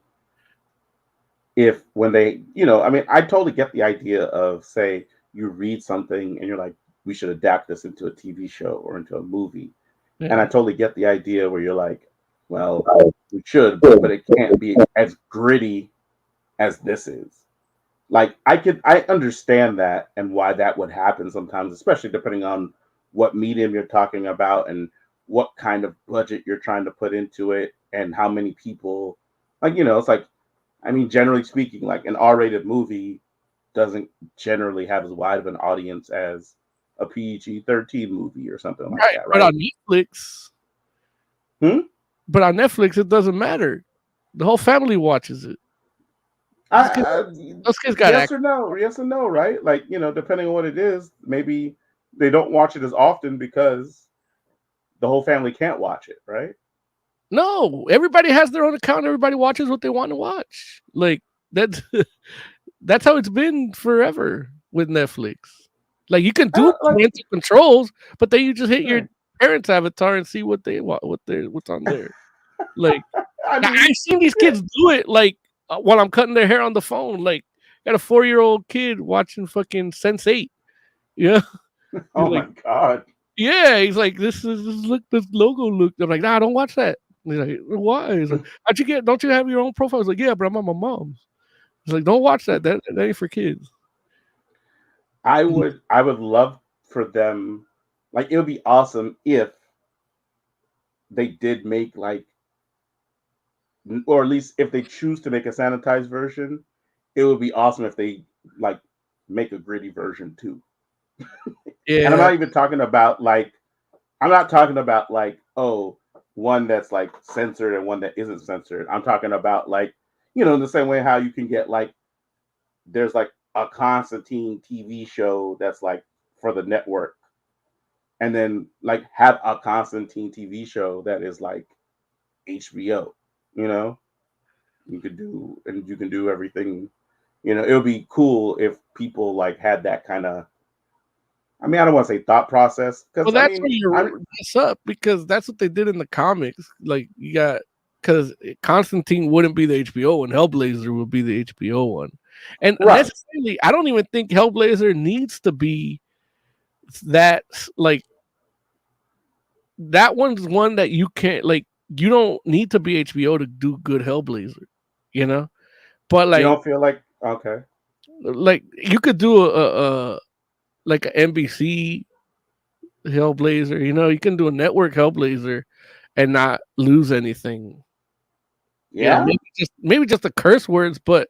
if when they, I mean, I totally get the idea of, say, you read something and you're like, we should adapt this into a TV show or into a movie. Yeah. And I totally get the idea where you're like, well, we should, but it can't be as gritty as this is. Like, I understand that and why that would happen sometimes, especially depending on what medium you're talking about and what kind of budget you're trying to put into it and how many people, like, it's like, I mean, generally speaking, like an R-rated movie doesn't generally have as wide of an audience as a PG-13 movie or something like that, right? But on Netflix, it doesn't matter. The whole family watches it. Those kids got yes or no, right? Like, depending on what it is, maybe they don't watch it as often because the whole family can't watch it, right? No, everybody has their own account. Everybody watches what they want to watch. Like that's how it's been forever with Netflix. Like you can do parental controls, but then you just hit your parents' avatar and see what they want, what's on there. Like I've seen these kids do it. Like while I'm cutting their hair on the phone. Like got a 4-year-old kid watching fucking Sense8. Yeah. Oh my God. Yeah, he's like, this logo look. I'm like, nah, don't watch that. He's like, why? He's like, don't you have your own profile? I was like, yeah, but I'm on my mom's. He's like, don't watch that. That ain't for kids. I would love for them, like, it would be awesome if they did make like, or at least if they choose to make a sanitized version, it would be awesome if they like make a gritty version too. Yeah. And I'm not even talking about like, oh, one that's like censored and one that isn't censored. I'm talking about like, in the same way how you can get like, there's like a Constantine TV show that's like for the network, and then like have a Constantine TV show that is like HBO. You know, you can do everything. You know, it would be cool if people like had that kind of. I mean, I don't want to say thought process because Well, that's where you mess up because that's what they did in the comics. Like you got because Constantine wouldn't be the HBO one, Hellblazer would be the HBO one, and necessarily, I don't even think Hellblazer needs to be that. Like that one's one that you can't like. You don't need to be HBO to do good Hellblazer, you know. But like, you don't feel like okay, like you could do a like an NBC Hellblazer, you know, you can do a network Hellblazer and not lose anything. Yeah, you know, maybe just the curse words, but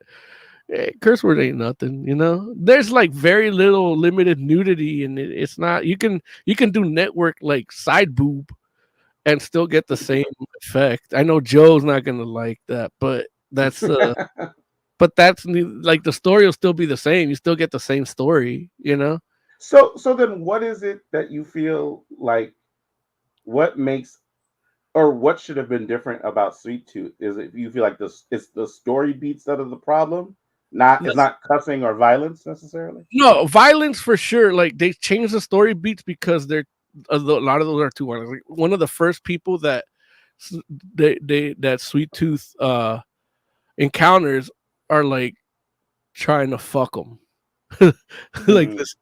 curse word ain't nothing, you know. There's like very little limited nudity, and it's not. You can do network like side boob and still get the same effect. I know Joe's not gonna like that, but that's but that's like the story will still be the same. You still get the same story, you know. So then what is it that you feel like what makes or what should have been different about Sweet Tooth? Is it you feel like it's the story beats that are the problem? It's not cussing or violence necessarily? No, violence for sure. Like they changed the story beats because they're a lot of those are too violent. Like, one of the first people that that Sweet Tooth encounters are like trying to fuck him. Like this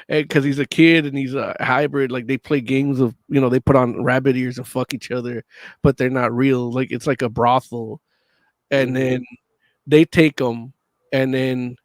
because he's a kid and he's a hybrid. Like they play games of, you know, they put on rabbit ears and fuck each other, but they're not real. Like it's like a brothel, and then they take him, and then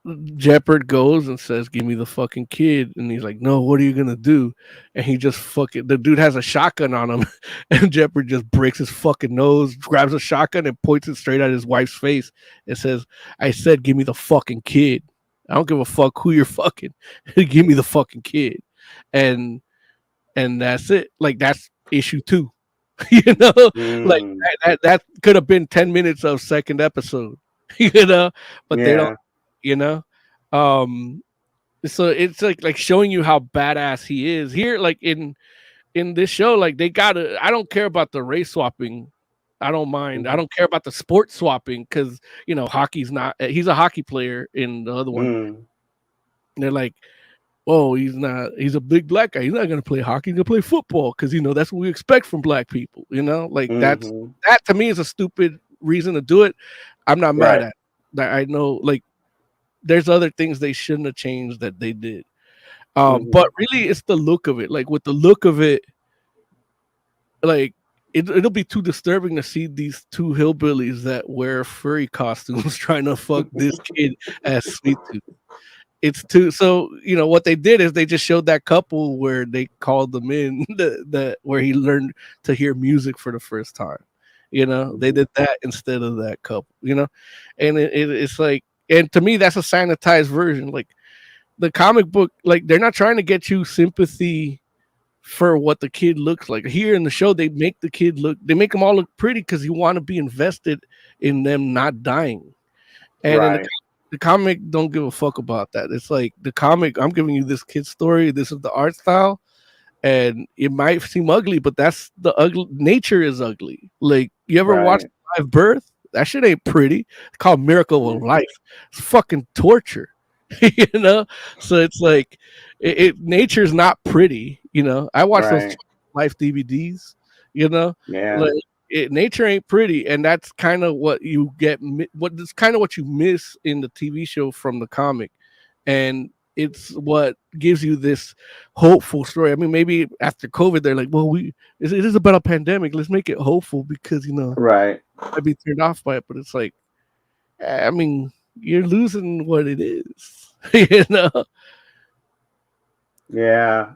Jeopard goes and says, "Give me the fucking kid," and he's like, "No, what are you gonna do?" And he just fucking the dude has a shotgun on him, and Jeopard just breaks his fucking nose, grabs a shotgun and points it straight at his wife's face and says, "I said, give me the fucking kid. I don't give a fuck who you're fucking. Give me the fucking kid." And that's it. Like that's issue 2. You know, like that could have been 10 minutes of second episode. You know, but they don't. You know, so it's like showing you how badass he is here. Like in this show, like they gotta. I don't care about the race swapping. I don't mind. I don't care about the sport swapping because, you know, hockey's not. He's a hockey player in the other one. And they're like, "Oh, he's not. He's a big black guy. He's not gonna play hockey. He's gonna play football because, you know, that's what we expect from black people. You know, like that to me is a stupid reason to do it. I'm not mad at that. I know, like. There's other things they shouldn't have changed that they did. But really it's the look of it. Like with the look of it, like it'll be too disturbing to see these two hillbillies that wear furry costumes trying to fuck this kid as Sweet Tooth. It's too, so, you know, what they did is they just showed that couple where they called them in where he learned to hear music for the first time. You know, they did that instead of that couple, you know, and it's like, and to me, that's a sanitized version. Like the comic book, like they're not trying to get you sympathy for what the kid looks like. Here in the show, they make the kid they make them all look pretty because you want to be invested in them not dying. And in the comic don't give a fuck about that. It's like the comic, I'm giving you this kid's story. This is the art style. And it might seem ugly, but that's the ugly. Nature is ugly. Like you ever watch Live Birth? That shit ain't pretty. It's called Miracle of Life. It's fucking torture, you know. So it's like, nature's not pretty, you know. I watch those Life DVDs, you know. Like, nature ain't pretty, and that's kind of what you get. It's kind of what you miss in the TV show from the comic, and it's what gives you this hopeful story. I mean, maybe after COVID, they're like, well, it is about a pandemic. Let's make it hopeful because, you know, I'd be turned off by it. But it's like, I mean, you're losing what it is, you know? Yeah.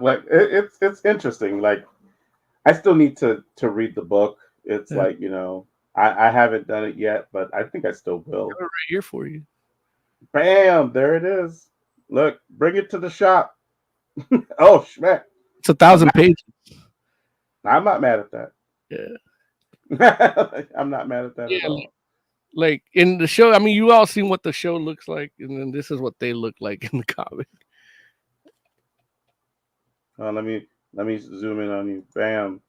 Like it's interesting. Like I still need to read the book. It's like, you know, I haven't done it yet, but I think I still will. I have it right here for you. Bam! There it is. Look, bring it to the shop. Oh, schmack. It's 1,000 pages. I'm not mad at that. Yeah. I'm not mad at that at all. Like in the show, I mean, you all seen what the show looks like, and then this is what they look like in the comic. Let me zoom in on you. Bam.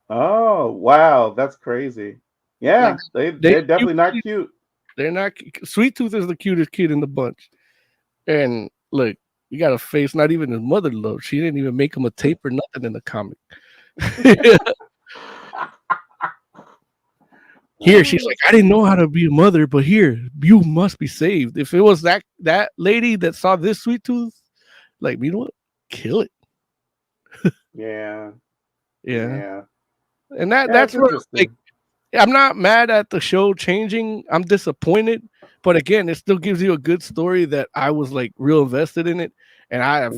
Oh wow, that's crazy. Yeah, Like, they're definitely not cute. They're not. Sweet Tooth is the cutest kid in the bunch, and look, you got a face not even his mother loved. She didn't even make him a tape or nothing in the comic. Here, she's like, I didn't know how to be a mother, but here, you must be saved. If it was that lady that saw this Sweet Tooth, like, you know what? Kill it. Yeah. And that's what, like, I'm not mad at the show changing. I'm disappointed, but again, it still gives you a good story that I was like real invested in it, and I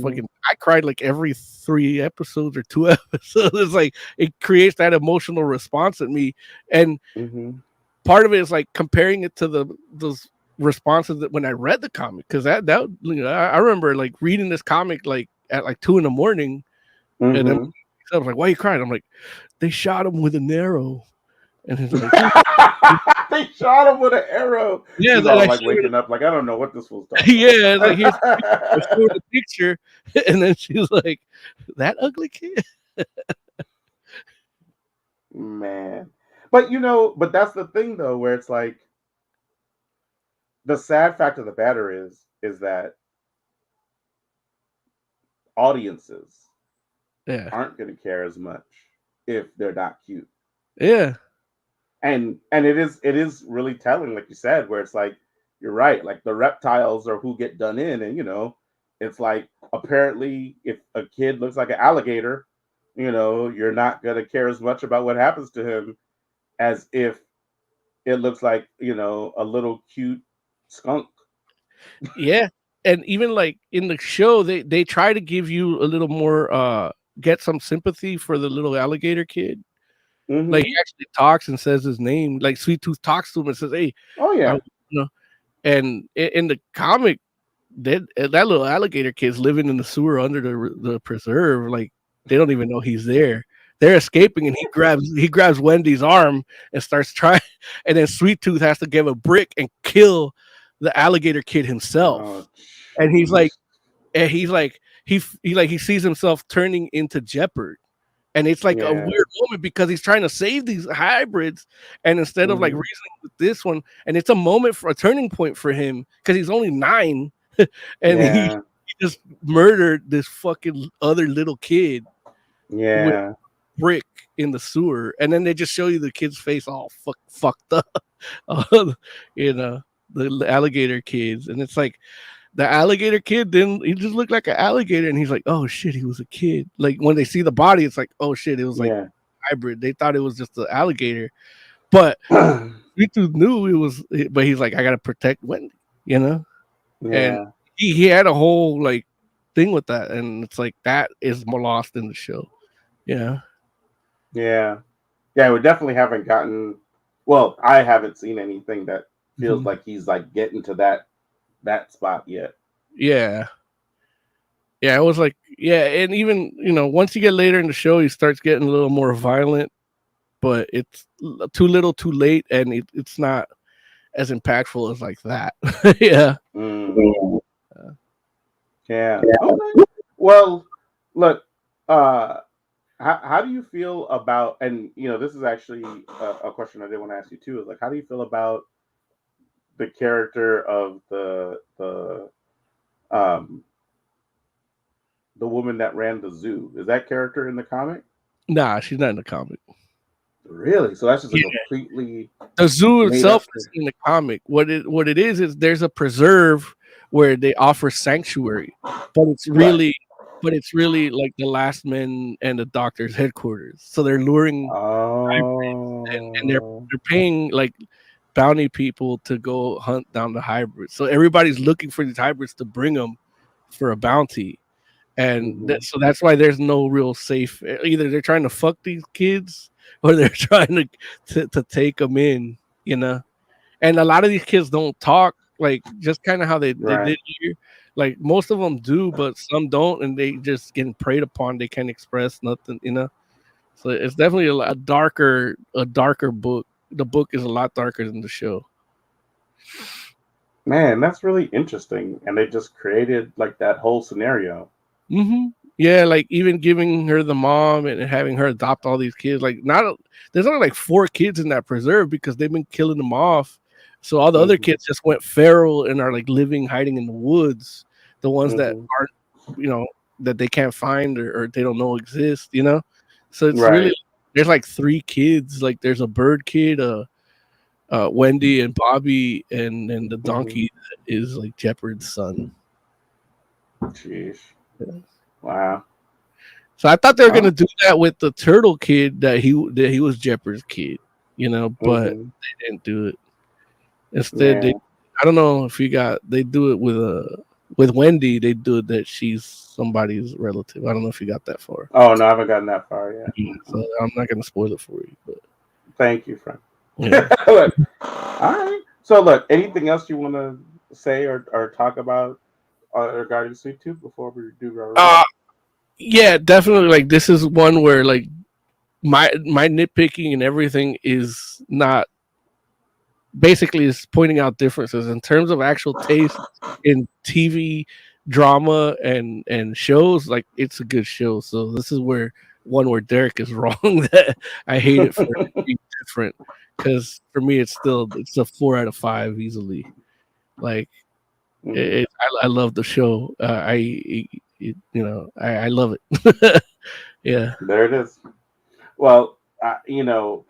cried like every 3 episodes or 2 episodes. It's like it creates that emotional response in me, and part of it is like comparing it to those responses that when I read the comic, because that I remember like reading this comic like at like 2 a.m, and then I was like, "Why are you crying?" I'm like, "They shot him with an arrow." And it's like, they shot him with an arrow. Yeah, he's all like waking up, like I don't know what this was. Yeah, like here's the picture, and then she's like, "That ugly kid." Man, but that's the thing though, where it's like the sad fact of the matter is that audiences aren't going to care as much if they're not cute. Yeah. And it is really telling, like you said, where it's like you're right, like the reptiles are who get done in, and it's like apparently if a kid looks like an alligator, you're not gonna care as much about what happens to him as if it looks like a little cute skunk. Yeah, and even like in the show, they try to give you a little more, get some sympathy for the little alligator kid. Like he actually talks and says his name. Like Sweet Tooth talks to him and says, "Hey, oh yeah," And in the comic, that little alligator kid's living in the sewer under the preserve. Like they don't even know he's there. They're escaping, and he grabs Wendy's arm and starts trying. And then Sweet Tooth has to give a brick and kill the alligator kid himself. Oh, and he sees himself turning into Jeopard. And it's like a weird moment because he's trying to save these hybrids, and instead of like reasoning with this one, and it's a moment for a turning point for him because he's only 9, and he just murdered this fucking other little kid. Yeah, with a brick in the sewer, and then they just show you the kid's face all fucked up, the alligator kids, and it's like. The alligator kid he just looked like an alligator, and he's like, "Oh shit, he was a kid." Like when they see the body, it's like, "Oh shit, it was like hybrid." They thought it was just an alligator, but Sweet Tooth knew it was. But he's like, "I gotta protect Wendy," And he had a whole like thing with that, and it's like that is more lost in the show. Yeah. We definitely haven't gotten. Well, I haven't seen anything that feels like he's like getting to that spot yet. It was like and even once you get later in the show, he starts getting a little more violent, but it's too little too late, and it's not as impactful as like that. Okay. Well, look, how do you feel about, and this is actually a question I did want to ask you too, is like, how do you feel about the character of the woman that ran the zoo? Is that character in the comic? Nah, she's not in the comic. Really? So that's just a completely the zoo itself is in the comic. What it is there's a preserve where they offer sanctuary, but it's really like the Last Men and the Doctor's headquarters. So they're luring and they're paying like bounty people to go hunt down the hybrids. So everybody's looking for these hybrids to bring them for a bounty. And so that's why there's no real safe. Either they're trying to fuck these kids or they're trying to take them in, And a lot of these kids don't talk, like just kind of how they did here. Like most of them do, but some don't, and they just getting preyed upon. They can't express nothing, So it's definitely a darker book. The book is a lot darker than the show. Man, that's really interesting. And they just created like that whole scenario. Mm-hmm. Yeah, like even giving her the mom and having her adopt all these kids. Like there's only like 4 kids in that preserve because they've been killing them off. So all the other kids just went feral and are like hiding in the woods. The ones that aren't, that they can't find or they don't know exist. So it's really there's like 3 kids. Like there's a bird kid, Wendy and Bobby, and then the donkey is like Jeopard's son. Jeez. Wow. So I thought they were gonna do that with the turtle kid that he was Jeopard's kid, but they didn't do it. Instead, I don't know if they do it with Wendy. They do it that she's somebody's relative. I don't know if you got that far. Oh no, I haven't gotten that far yet. So I'm not gonna spoil it for you. But thank you, friend. Yeah. All right. So look, anything else you want to say or talk about regarding Sweet Tooth before we do our yeah, definitely. Like this is one where like my nitpicking and everything is not basically is pointing out differences in terms of actual taste in TV drama and shows. Like it's a good show. So this is where Derek is wrong. That I hate it for being different, because for me it's a 4 out of 5 easily. Like I love the show. I love it. Yeah, there it is. Well,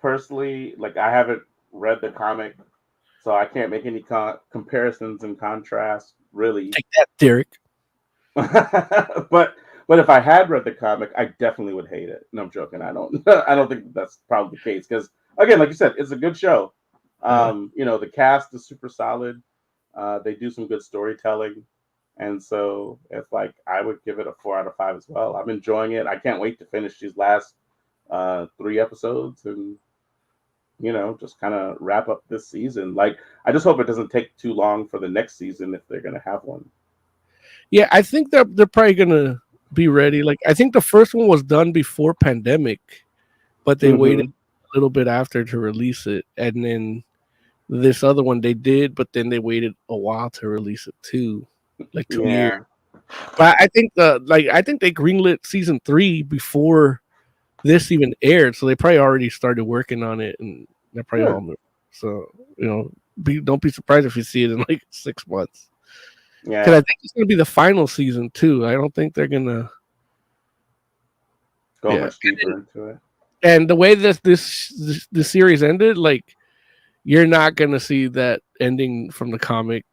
personally, like I haven't read the comic, so I can't make any comparisons and contrasts. Really, take that, Derek. but if I had read the comic, I definitely would hate it. No, I'm joking. I don't think that's probably the case, because again, like you said, it's a good show. The cast is super solid. They do some good storytelling, and so it's like I would give it a 4 out of 5 as well. I'm enjoying it. I can't wait to finish these last 3 episodes and just kind of wrap up this season. Like I just hope it doesn't take too long for the next season if they're gonna have one. Yeah, I think they're probably gonna be ready. Like I think the first one was done before pandemic, but they waited a little bit after to release it, and then this other one they did, but then they waited a while to release it too, like 2 years. But I think they greenlit season 3 before this even aired, so they probably already started working on it, and they're probably all new. So don't be surprised if you see it in like 6 months. Yeah, because I think it's gonna be the final season too. I don't think they're gonna go much deeper into it. And the way that this series ended, like you're not gonna see that ending from the comic,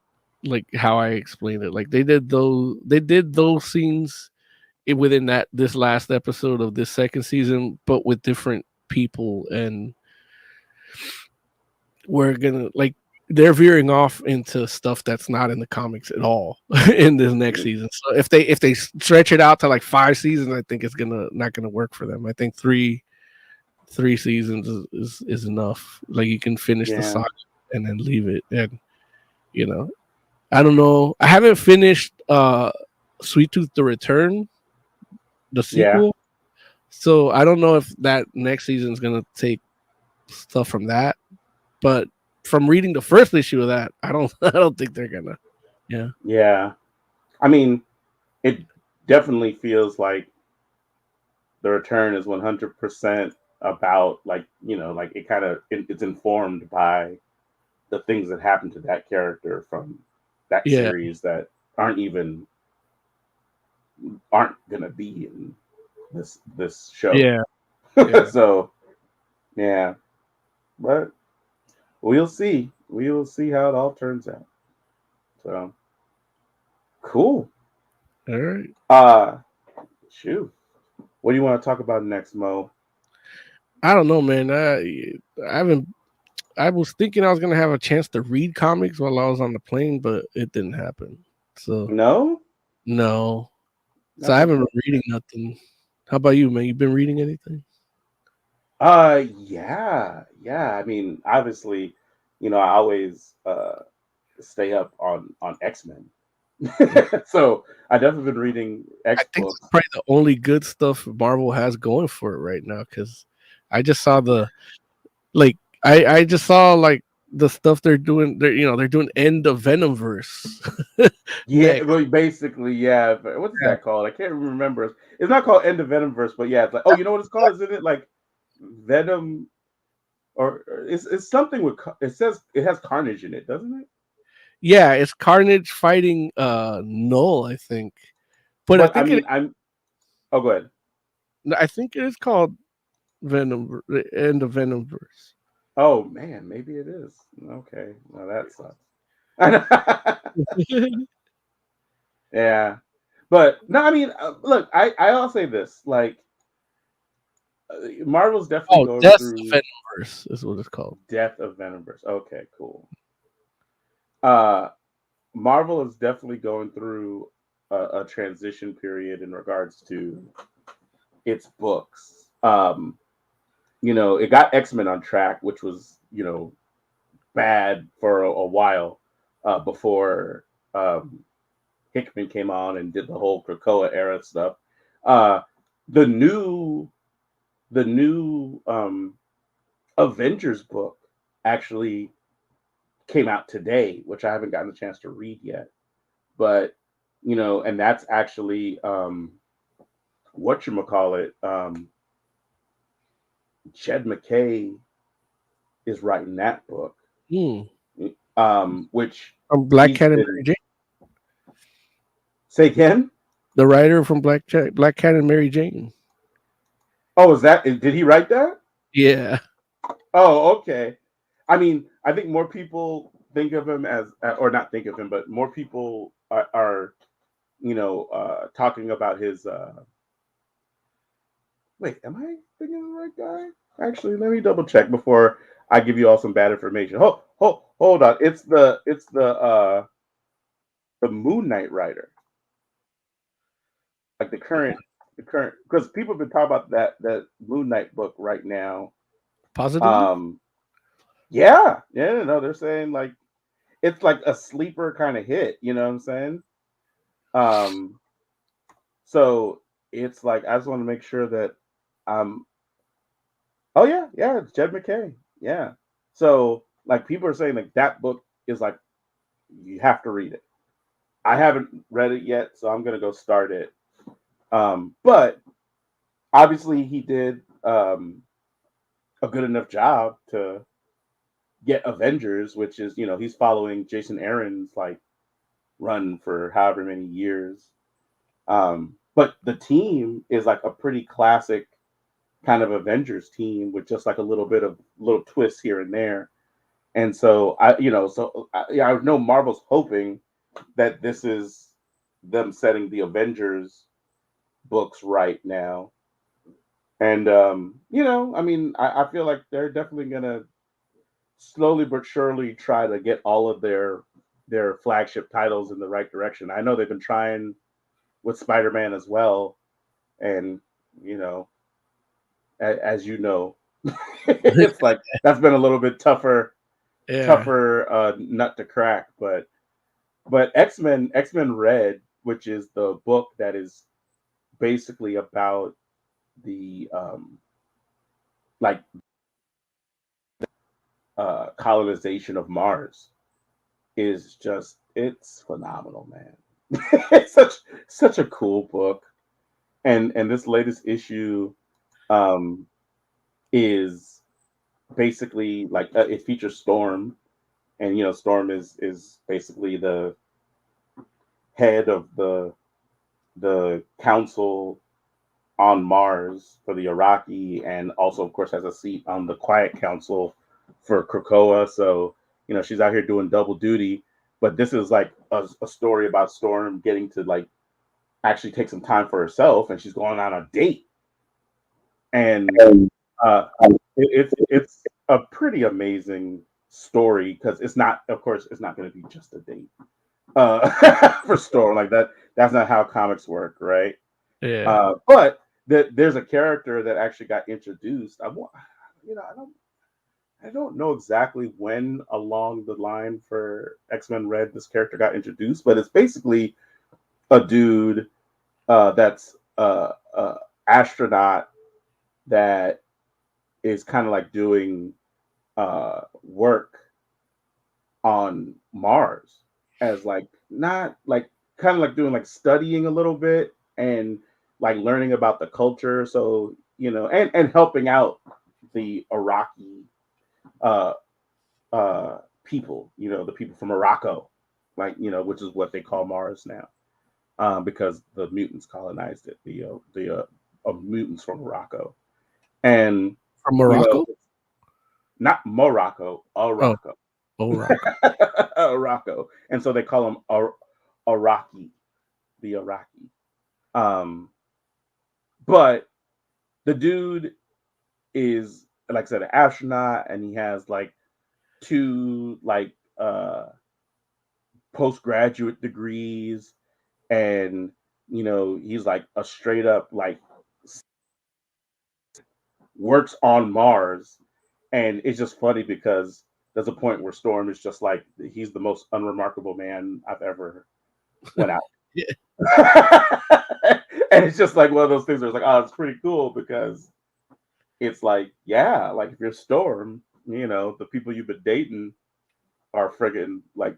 like how I explained it. Like they did those scenes within this last episode of this second season, but with different people, and we're gonna they're veering off into stuff that's not in the comics at all in this next season. So if they stretch it out to like 5 seasons, I think it's not gonna work for them. I think three seasons is enough. Like you can finish the saga and then leave it. And I don't know. I haven't finished Sweet Tooth: The Return, the sequel. So I don't know if that next season is gonna take stuff from that. But from reading the first issue of that, I don't think they're gonna. Yeah. Yeah. I mean, it definitely feels like The Return is 100% about it's informed by the things that happened to that character from that series that aren't gonna be in this show. Yeah. So but we'll see how it all turns out. So cool. All right. Shoot, what do you want to talk about next, Mo? I don't know, man. I was thinking I was gonna have a chance to read comics while I was on the plane, but it didn't happen. So no. So I haven't been reading nothing. How about you, man? You been reading anything? Yeah. I mean, obviously, I always stay up on X-Men. So I definitely been reading X I think books. that's probably the only good stuff Marvel has going for it right now. Because I just saw I just saw like the stuff they're doing. They're doing end of Venomverse Yeah, next. well, basically, yeah. But what is that called? I can't remember. It's not called End of Venomverse, but yeah, it's like, oh, you know what it's called? Isn't it like Venom, or it's something with? It says it has Carnage in it, doesn't it? Yeah, it's Carnage fighting Null, I think. But I But I think it mean, I'm. Oh, go ahead. I think it is called Venom, the end of Venomverse. Oh man, maybe it is. Okay, well that sucks. Yeah, but no, I mean, look, I'll say this: like, Marvel's definitely Oh, going Death of through Venomverse is what it's called. Death of Venomverse. Okay, cool. Uh, Marvel is definitely going through a transition period in regards to its books. It got X-Men on track, which was bad for a while before Hickman came on and did the whole Krakoa era stuff. Uh, the new Avengers book actually came out today, which I haven't gotten a chance to read yet. But and that's actually whatchamacallit, Jed McKay is writing that book. Which From Black he's Cat and been. Mary Jane. Say again? The writer from Black Cat and Mary Jane. Oh, did he write that? Yeah. Oh, okay. I mean, I think more people think of him as, or not think of him, but more people are talking about his. Wait, am I thinking of the right guy? Actually, let me double check before I give you all some bad information. Hold on. It's the Moon Knight writer, like the current, because people have been talking about that Moon Knight book right now. Positively? Yeah, no, they're saying like it's like a sleeper kind of hit. You know what I'm saying? So it's like I just want to make sure that um. Oh yeah, it's Jed McKay. Yeah. So like people are saying like that book is like you have to read it. I haven't read it yet, so I'm gonna go start it. But obviously he did a good enough job to get Avengers, which is he's following Jason Aaron's like run for however many years. But the team is like a pretty classic kind of Avengers team with just like a little bit of little twists here and there. And so I know Marvel's hoping that this is them setting the Avengers books right now. And I mean, I feel like they're definitely gonna slowly but surely try to get all of their flagship titles in the right direction. I know they've been trying with Spider-Man as well, and as you know, it's like that's been a little bit tougher nut to crack. But X-Men Red, which is the book that is basically about the like colonization of Mars, it's phenomenal, man. It's such a cool book. And this latest issue um is basically like it features Storm, and Storm is basically the head of the council on Mars for the Iraqi, and also of course has a seat on the Quiet Council for Krakoa. So she's out here doing double duty. But this is like a story about Storm getting to like actually take some time for herself, and she's going on a date. And it's a pretty amazing story because it's not, of course, it's not going to be just a date for Storm like that. That's not how comics work, right? Yeah. But there's a character that actually got introduced. I don't I don't know exactly when along the line for X-Men Red this character got introduced, but it's basically a dude that's astronaut that is kind of like doing work on Mars as like not like kind of like doing like studying a little bit and like learning about the culture. So and helping out the Iraqi uh, people, the people from Morocco, like which is what they call Mars now, because the mutants colonized it. The mutants from Morocco, and From Morocco? not Morocco, Oh, Morocco. Morocco. Morocco, and so they call them Iraqi, the Iraqi. But the dude is, like I said, an astronaut, and he has like two like postgraduate degrees, and he's like a straight up like works on Mars, and it's just funny because there's a point where Storm is just like he's the most unremarkable man I've ever went out. Yeah. And it's just like one of those things where it's like, oh, it's pretty cool because it's like, yeah, like if you're Storm, the people you've been dating are friggin' like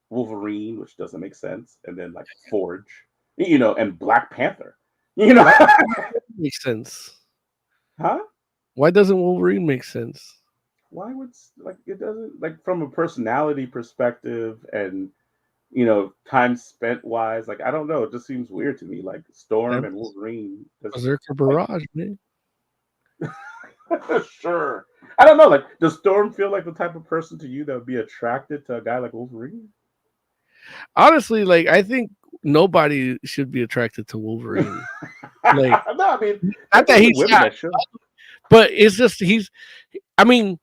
Wolverine, which doesn't make sense, and then like Forge, and Black Panther, Makes sense. huh? Why doesn't Wolverine make sense? Why would like it doesn't like from a personality perspective and time spent wise, like I don't know, it just seems weird to me. Like Storm and Wolverine, Berserker Barrage, man. Sure. I don't know. Like, does Storm feel like the type of person to you that would be attracted to a guy like Wolverine? Honestly, like I think nobody should be attracted to Wolverine. Like, no, I mean, not that he's not, but it's just I mean,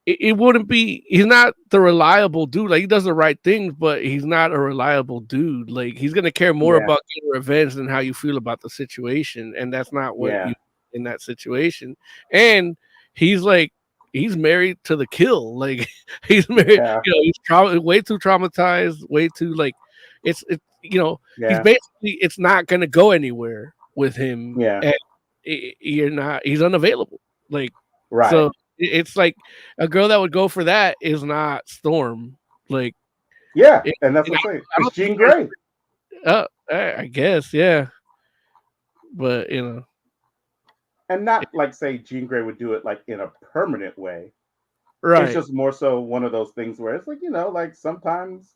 it wouldn't be. He's not the reliable dude. Like he does the right things, but he's not a reliable dude. Like he's gonna care more about getting revenge than how you feel about the situation, and that's not what you in that situation. And he's like. He's married to the kill. Like he's married, he's way too traumatized, way too like it's he's basically it's not gonna go anywhere with him. Yeah. And he's unavailable. Like so it's like a girl that would go for that is not Storm. Like and that's what I'm saying. It's Jean Grey. I guess, yeah. But and not like say Jean Grey would do it like in a permanent way. Right. It's just more so one of those things where it's like, like sometimes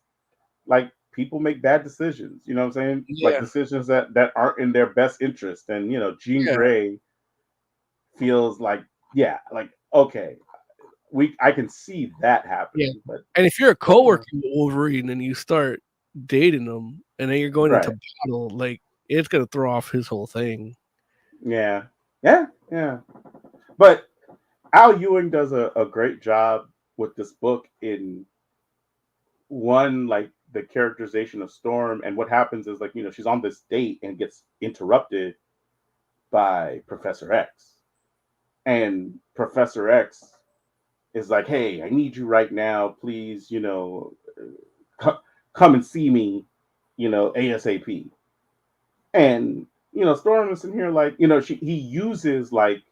like people make bad decisions, you know what I'm saying? Yeah. Like decisions that aren't in their best interest. And Jean Grey feels like, like, okay, I can see that happening. Yeah. And if you're a coworker with Wolverine and you start dating him and then you're going into battle, like it's gonna throw off his whole thing. Yeah. But Al Ewing does a great job with this book in one, like the characterization of Storm, and what happens is like, she's on this date and gets interrupted by Professor X. And Professor X is like, hey, I need you right now, please, come and see me, ASAP. And Storm is in here like, he uses like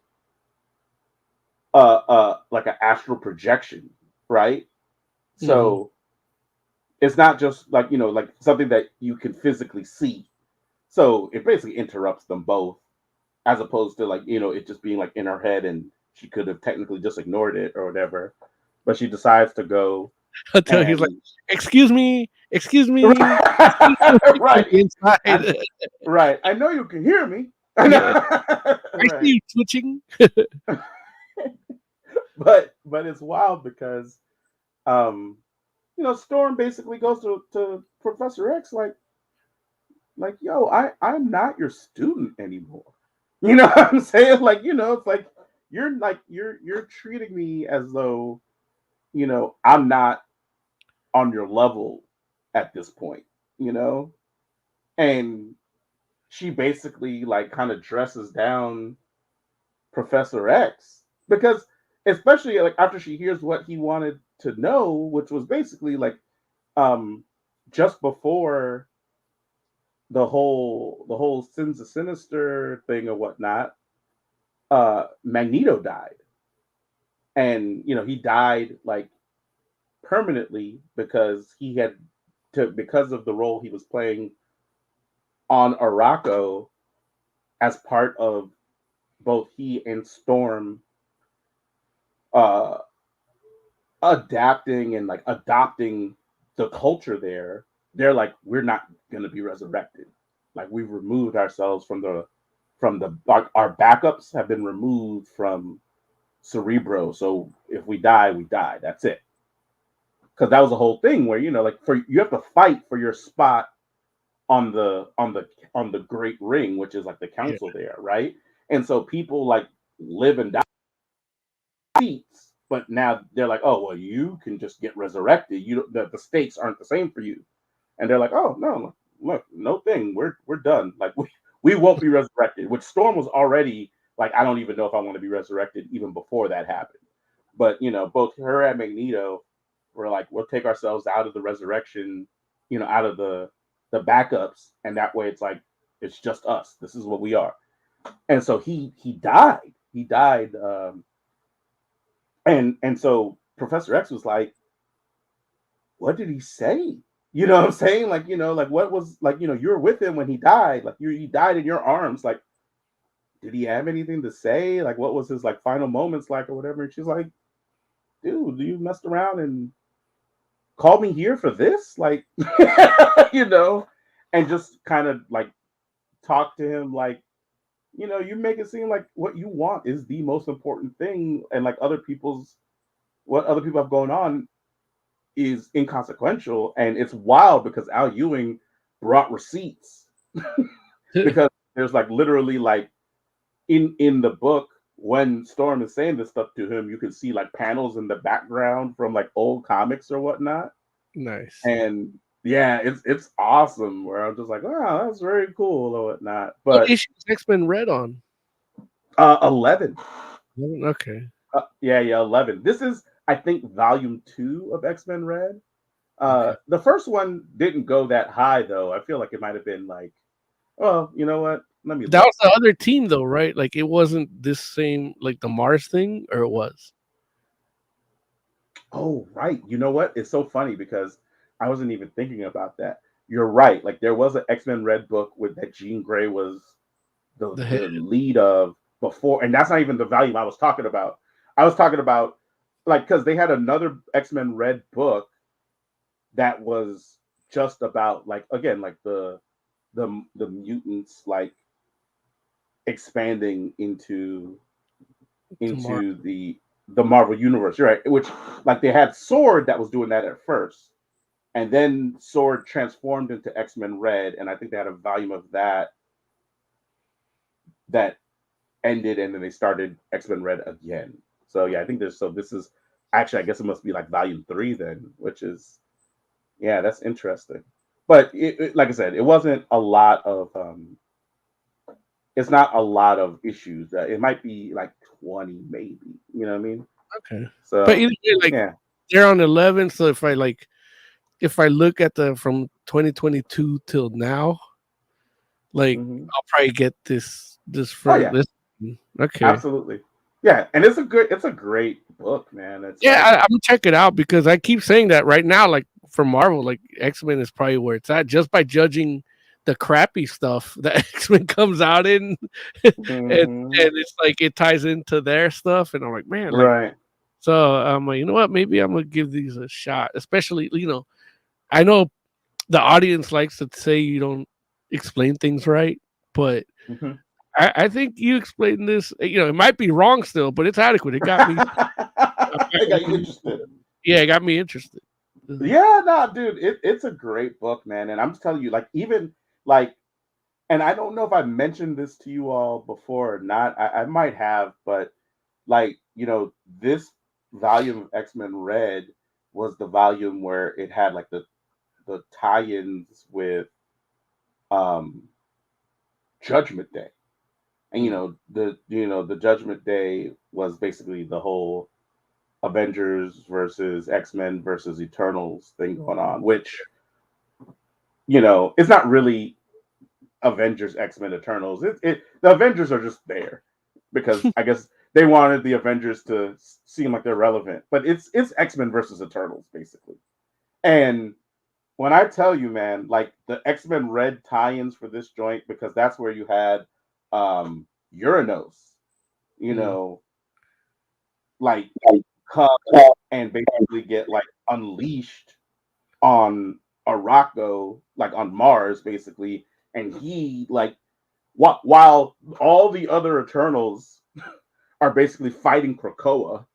an astral projection, right? So it's not just like like something that you can physically see. So it basically interrupts them both, as opposed to like it just being like in her head and she could have technically just ignored it or whatever, but she decides to go. Until he's like, excuse me. Right. Inside. Right. I know you can hear me. I see you twitching. But it's wild because Storm basically goes to Professor X like yo, I'm not your student anymore. You know what I'm saying? Like, it's like you're treating me as though I'm not on your level at this point, and she basically like kind of dresses down Professor X because especially like after she hears what he wanted to know, which was basically like just before the whole Sins of Sinister thing or whatnot, Magneto died. And he died like permanently because he had because of the role he was playing on Arakko as part of both he and Storm uh adapting and like adopting the culture there. They're like, we're not going to be resurrected. Like, we've removed ourselves from the our backups have been removed from Cerebro. So if we die, we die. That's it. Because that was the whole thing where like you have to fight for your spot on the Great Ring, which is like the council there, right? And so people like live and die seats, but now they're like, oh well, you can just get resurrected. The stakes aren't the same for you, and they're like, oh no, look, no thing, we're done. Like we won't be resurrected. Which Storm was already like, I don't even know if I want to be resurrected even before that happened. But both her and Magneto were like, we'll take ourselves out of the resurrection, out of the backups, and that way it's like it's just us. This is what we are. And so he died. He died. And so Professor X was like, what did he say? You know what I'm saying? Like, like what was like, you were with him when he died. Like he died in your arms. Like, did he have anything to say? Like, what was his like final moments like or whatever? And she's like, dude, you messed around and called me here for this? Like, and just kind of like talk to him like, you make it seem like what you want is the most important thing, and like what other people have going on is inconsequential. And it's wild because Al Ewing brought receipts because there's like literally like in the book when Storm is saying this stuff to him, you can see like panels in the background from like old comics or whatnot. Nice. And yeah, it's awesome. Where I'm just like, wow, that's very cool or whatnot. But what issue is X-Men Red on? 11. Okay. Yeah, 11. This is, I think, volume 2 of X-Men Red. The first one didn't go that high though. I feel like it might have been like, oh, you know what? Let me. That was the other team though, right? Like it wasn't this same like the Mars thing, or it was. Oh, right. You know what? It's so funny because I wasn't even thinking about that. You're right. Like there was an X-Men Red book with that Jean Grey was the lead of before, and that's not even the volume I was talking about. I was talking about like because they had another X-Men Red book that was just about like again like the mutants like expanding into the Marvel universe, right? Which like they had Sword that was doing that at first, and then Sword transformed into X-Men Red, and I think they had a volume of that ended, and then they started X-Men Red again. So yeah, I think this is actually, I guess it must be like volume 3 then, which is that's interesting. But like I said, it wasn't a lot of it's not a lot of issues. It might be like 20 maybe. You know what I mean? Okay. So but either way, like they're on 11. So if I look at the from 2022 till now, like I'll probably get this for this. Okay. Absolutely. Yeah, and it's a great book, man. I'm gonna check it out because I keep saying that right now, like for Marvel, like X-Men is probably where it's at just by judging the crappy stuff that X-Men comes out in, and it's like it ties into their stuff, and I'm like, man, like, right. So I'm like, you know what? Maybe I'm gonna give these a shot. Especially, I know the audience likes to say you don't explain things right, but I think you explained this. It might be wrong still, but it's adequate. It got me. It got you interested. Yeah, it got me interested. Yeah, no, dude, it's a great book, man. And I'm just telling you, like, even like, and I don't know if I mentioned this to you all before or not. I might have, but like, this volume of X-Men Red was the volume where it had like the tie-ins with Judgment Day. And the Judgment Day was basically the whole Avengers versus X-Men versus Eternals thing going on, which it's not really Avengers, X-Men, Eternals. The Avengers are just there because I guess they wanted the Avengers to seem like they're relevant, but it's X-Men versus Eternals basically. And when I tell you, man, like the X-Men Red tie-ins for this joint, because that's where you had Uranos, like come and basically get like unleashed on Arakko, like on Mars, basically, and he like while all the other Eternals are basically fighting Krakoa,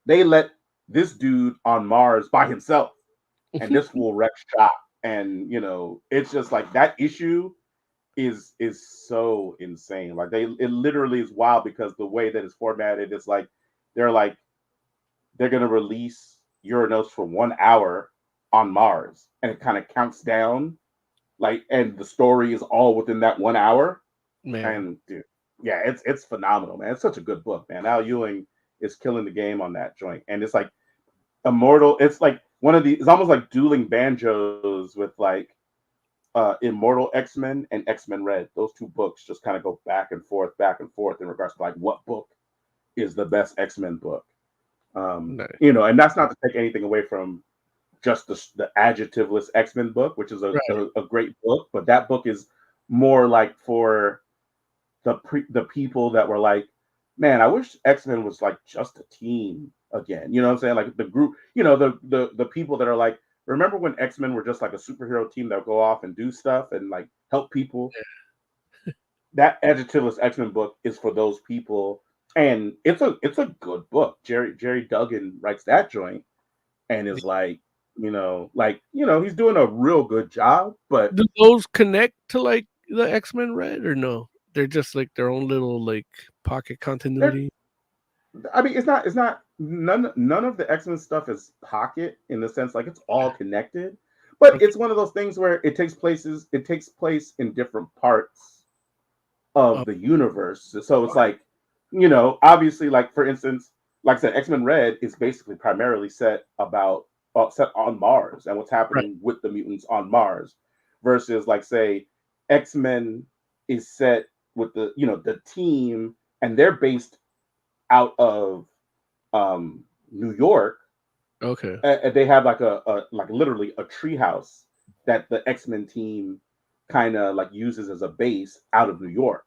they let this dude on Mars by himself, and this fool wrecked shop, and it's just like that issue is so insane. Like it literally is wild because the way that it's formatted is like they're gonna release Uranos for 1 hour on Mars, and it kind of counts down, like, and the story is all within that 1 hour. Man. And dude, yeah, it's phenomenal, man. It's such a good book, man. Al Ewing is killing the game on that joint, and it's like Immortal. It's like it's almost like dueling banjos with like Immortal X-Men and X-Men Red. Those two books just kind of go back and forth in regards to like what book is the best X-Men book. Nice. And that's not to take anything away from just the adjectiveless X-Men book, which is a great book, but that book is more like for the people that were like, man, I wish X-Men was like just a team again. You know what I'm saying? Like the group, the people that are like, remember when X-Men were just like a superhero team that would go off and do stuff and like help people? Yeah. That adjectiveless X-Men book is for those people, and it's a good book. Jerry Duggan writes that joint, and is like, he's doing a real good job. But do those connect to like the X-Men Red or no? They're just like their own little like pocket continuity. I mean, it's not none of the X-Men stuff is pocket in the sense like it's all connected, but it's one of those things where it takes place in different parts of the universe. So it's like, obviously, like for instance, like I said, X-Men Red is basically primarily set on Mars and what's happening with the mutants on Mars, versus like say X-Men is set with the team, and they're based out of New York. Okay. They have like like literally a treehouse that the X-Men team kind of like uses as a base out of New York,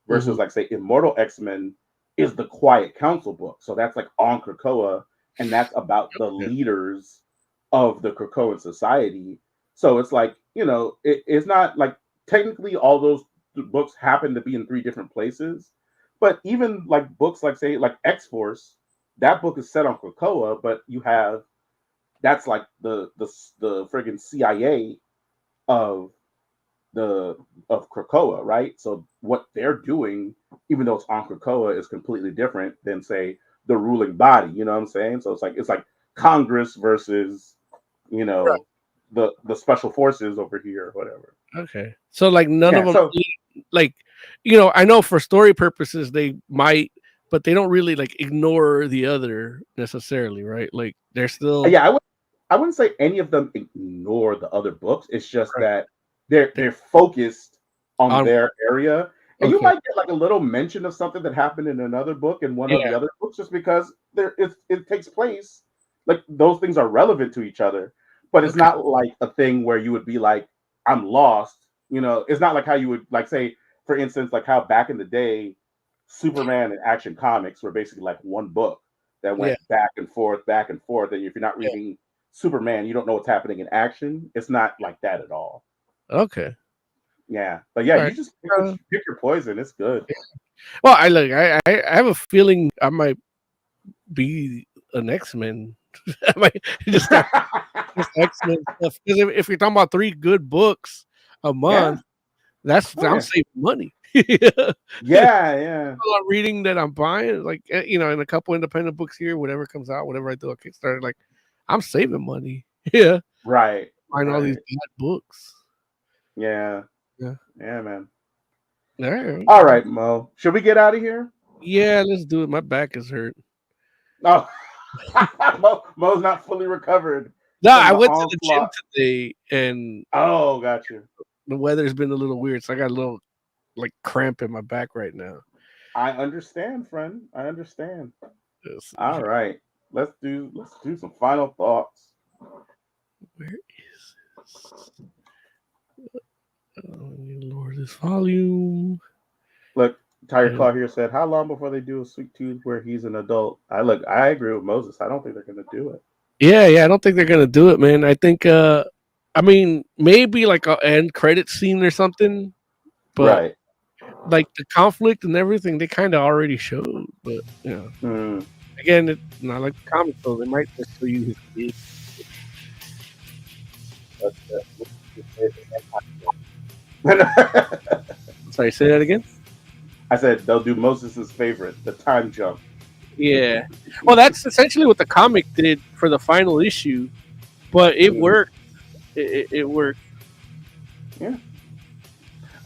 versus like say Immortal X-Men is the Quiet Council book. So that's like on Krakoa, and that's about the leaders of the Krakoan society. So it's like, it's not like technically all those books happen to be in 3 different places, but even like books like say like X-Force, that book is set on Krakoa, but that's like the friggin' CIA of Krakoa, right? So what they're doing, even though it's on Krakoa, is completely different than say the ruling body. You know what I'm saying? So it's like Congress versus the special forces over here or whatever. Okay, so like none of them like I know for story purposes they might, but they don't really like ignore the other necessarily, right? Like they're still I wouldn't say any of them ignore the other books. It's just that they're focused on their area, and you might get like a little mention of something that happened in another book in one of the other books, just because it takes place. Like those things are relevant to each other, but it's not like a thing where you would be like, I'm lost. It's not like how you would like say, for instance, like how back in the day, Superman and Action Comics were basically like one book that went back and forth, and if you're not reading Superman, you don't know what's happening in Action. It's not like that at all. Okay. Yeah, but you just pick your poison. It's good. Well, I have a feeling I might be an X-Men. I might just X-Men stuff, because if you're talking about 3 good books a month, I'm saving money. Yeah. I'm reading that I'm buying, like and a couple independent books here, whatever comes out, whatever I do a Kickstarter, like I'm saving money. Yeah, right. Find all these bad books. Yeah, man. All right, Mo. Should we get out of here? Yeah, let's do it. My back is hurt. No, Mo's not fully recovered. No, I went to the gym today, and got you. The weather's been a little weird, so I got a little like cramp in my back right now. I understand, friend. I understand. All right, let's do some final thoughts. Where is this? Lower this volume. Look, Tiger Claw here said, "How long before they do a Sweet Tooth where he's an adult?" I agree with Moses. I don't think they're going to do it. Yeah, I don't think they're going to do it, man. I think, I mean, maybe like an end credit scene or something, but like the conflict and everything, they kind of already showed. But again, it's not like the comic, so they might just show you his kids. Sorry, say that again. I said they'll do Moses's favorite, the time jump. Yeah, well, that's essentially what the comic did for the final issue, but it worked. It worked. Yeah.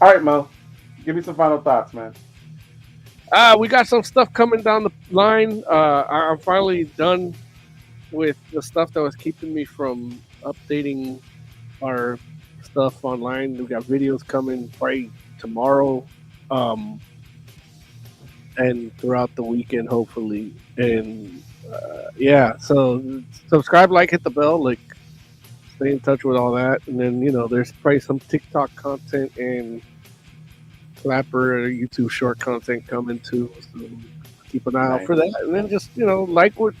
All right, Mo, give me some final thoughts, man. We got some stuff coming down the line. I'm finally done with the stuff that was keeping me from updating our stuff online. We got videos coming probably tomorrow, and throughout the weekend, hopefully. And so subscribe, like, hit the bell, like, stay in touch with all that. And then there's probably some TikTok content and Clapper YouTube short content coming too. So keep an eye out for that. And then just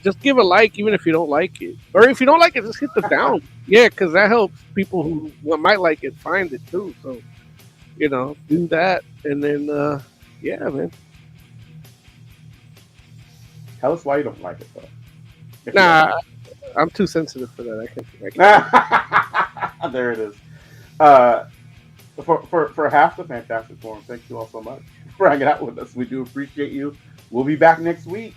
just give a like, even if you don't like it, or if you don't like it, just hit the down. Yeah, because that helps people who might like it find it too. So do that, and then man. Tell us why you don't like it, though. Nah, I'm too sensitive for that. I can't. There it is. For half the Fantastic Forum, thank you all so much for hanging out with us. We do appreciate you. We'll be back next week.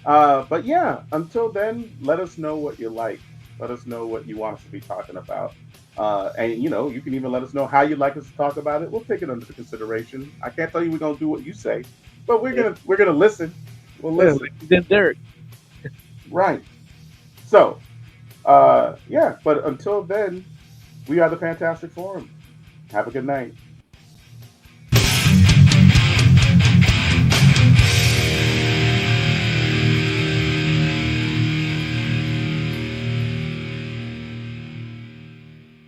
But yeah, until then, let us know what you like. Let us know what you want us to be talking about. And you can even let us know how you'd like us to talk about it. We'll take it under consideration. I can't tell you we're gonna do what you say, but we're gonna listen. We'll listen. Then Derek. Right. So, but until then, we are the Fantastic Forum. Have a good night.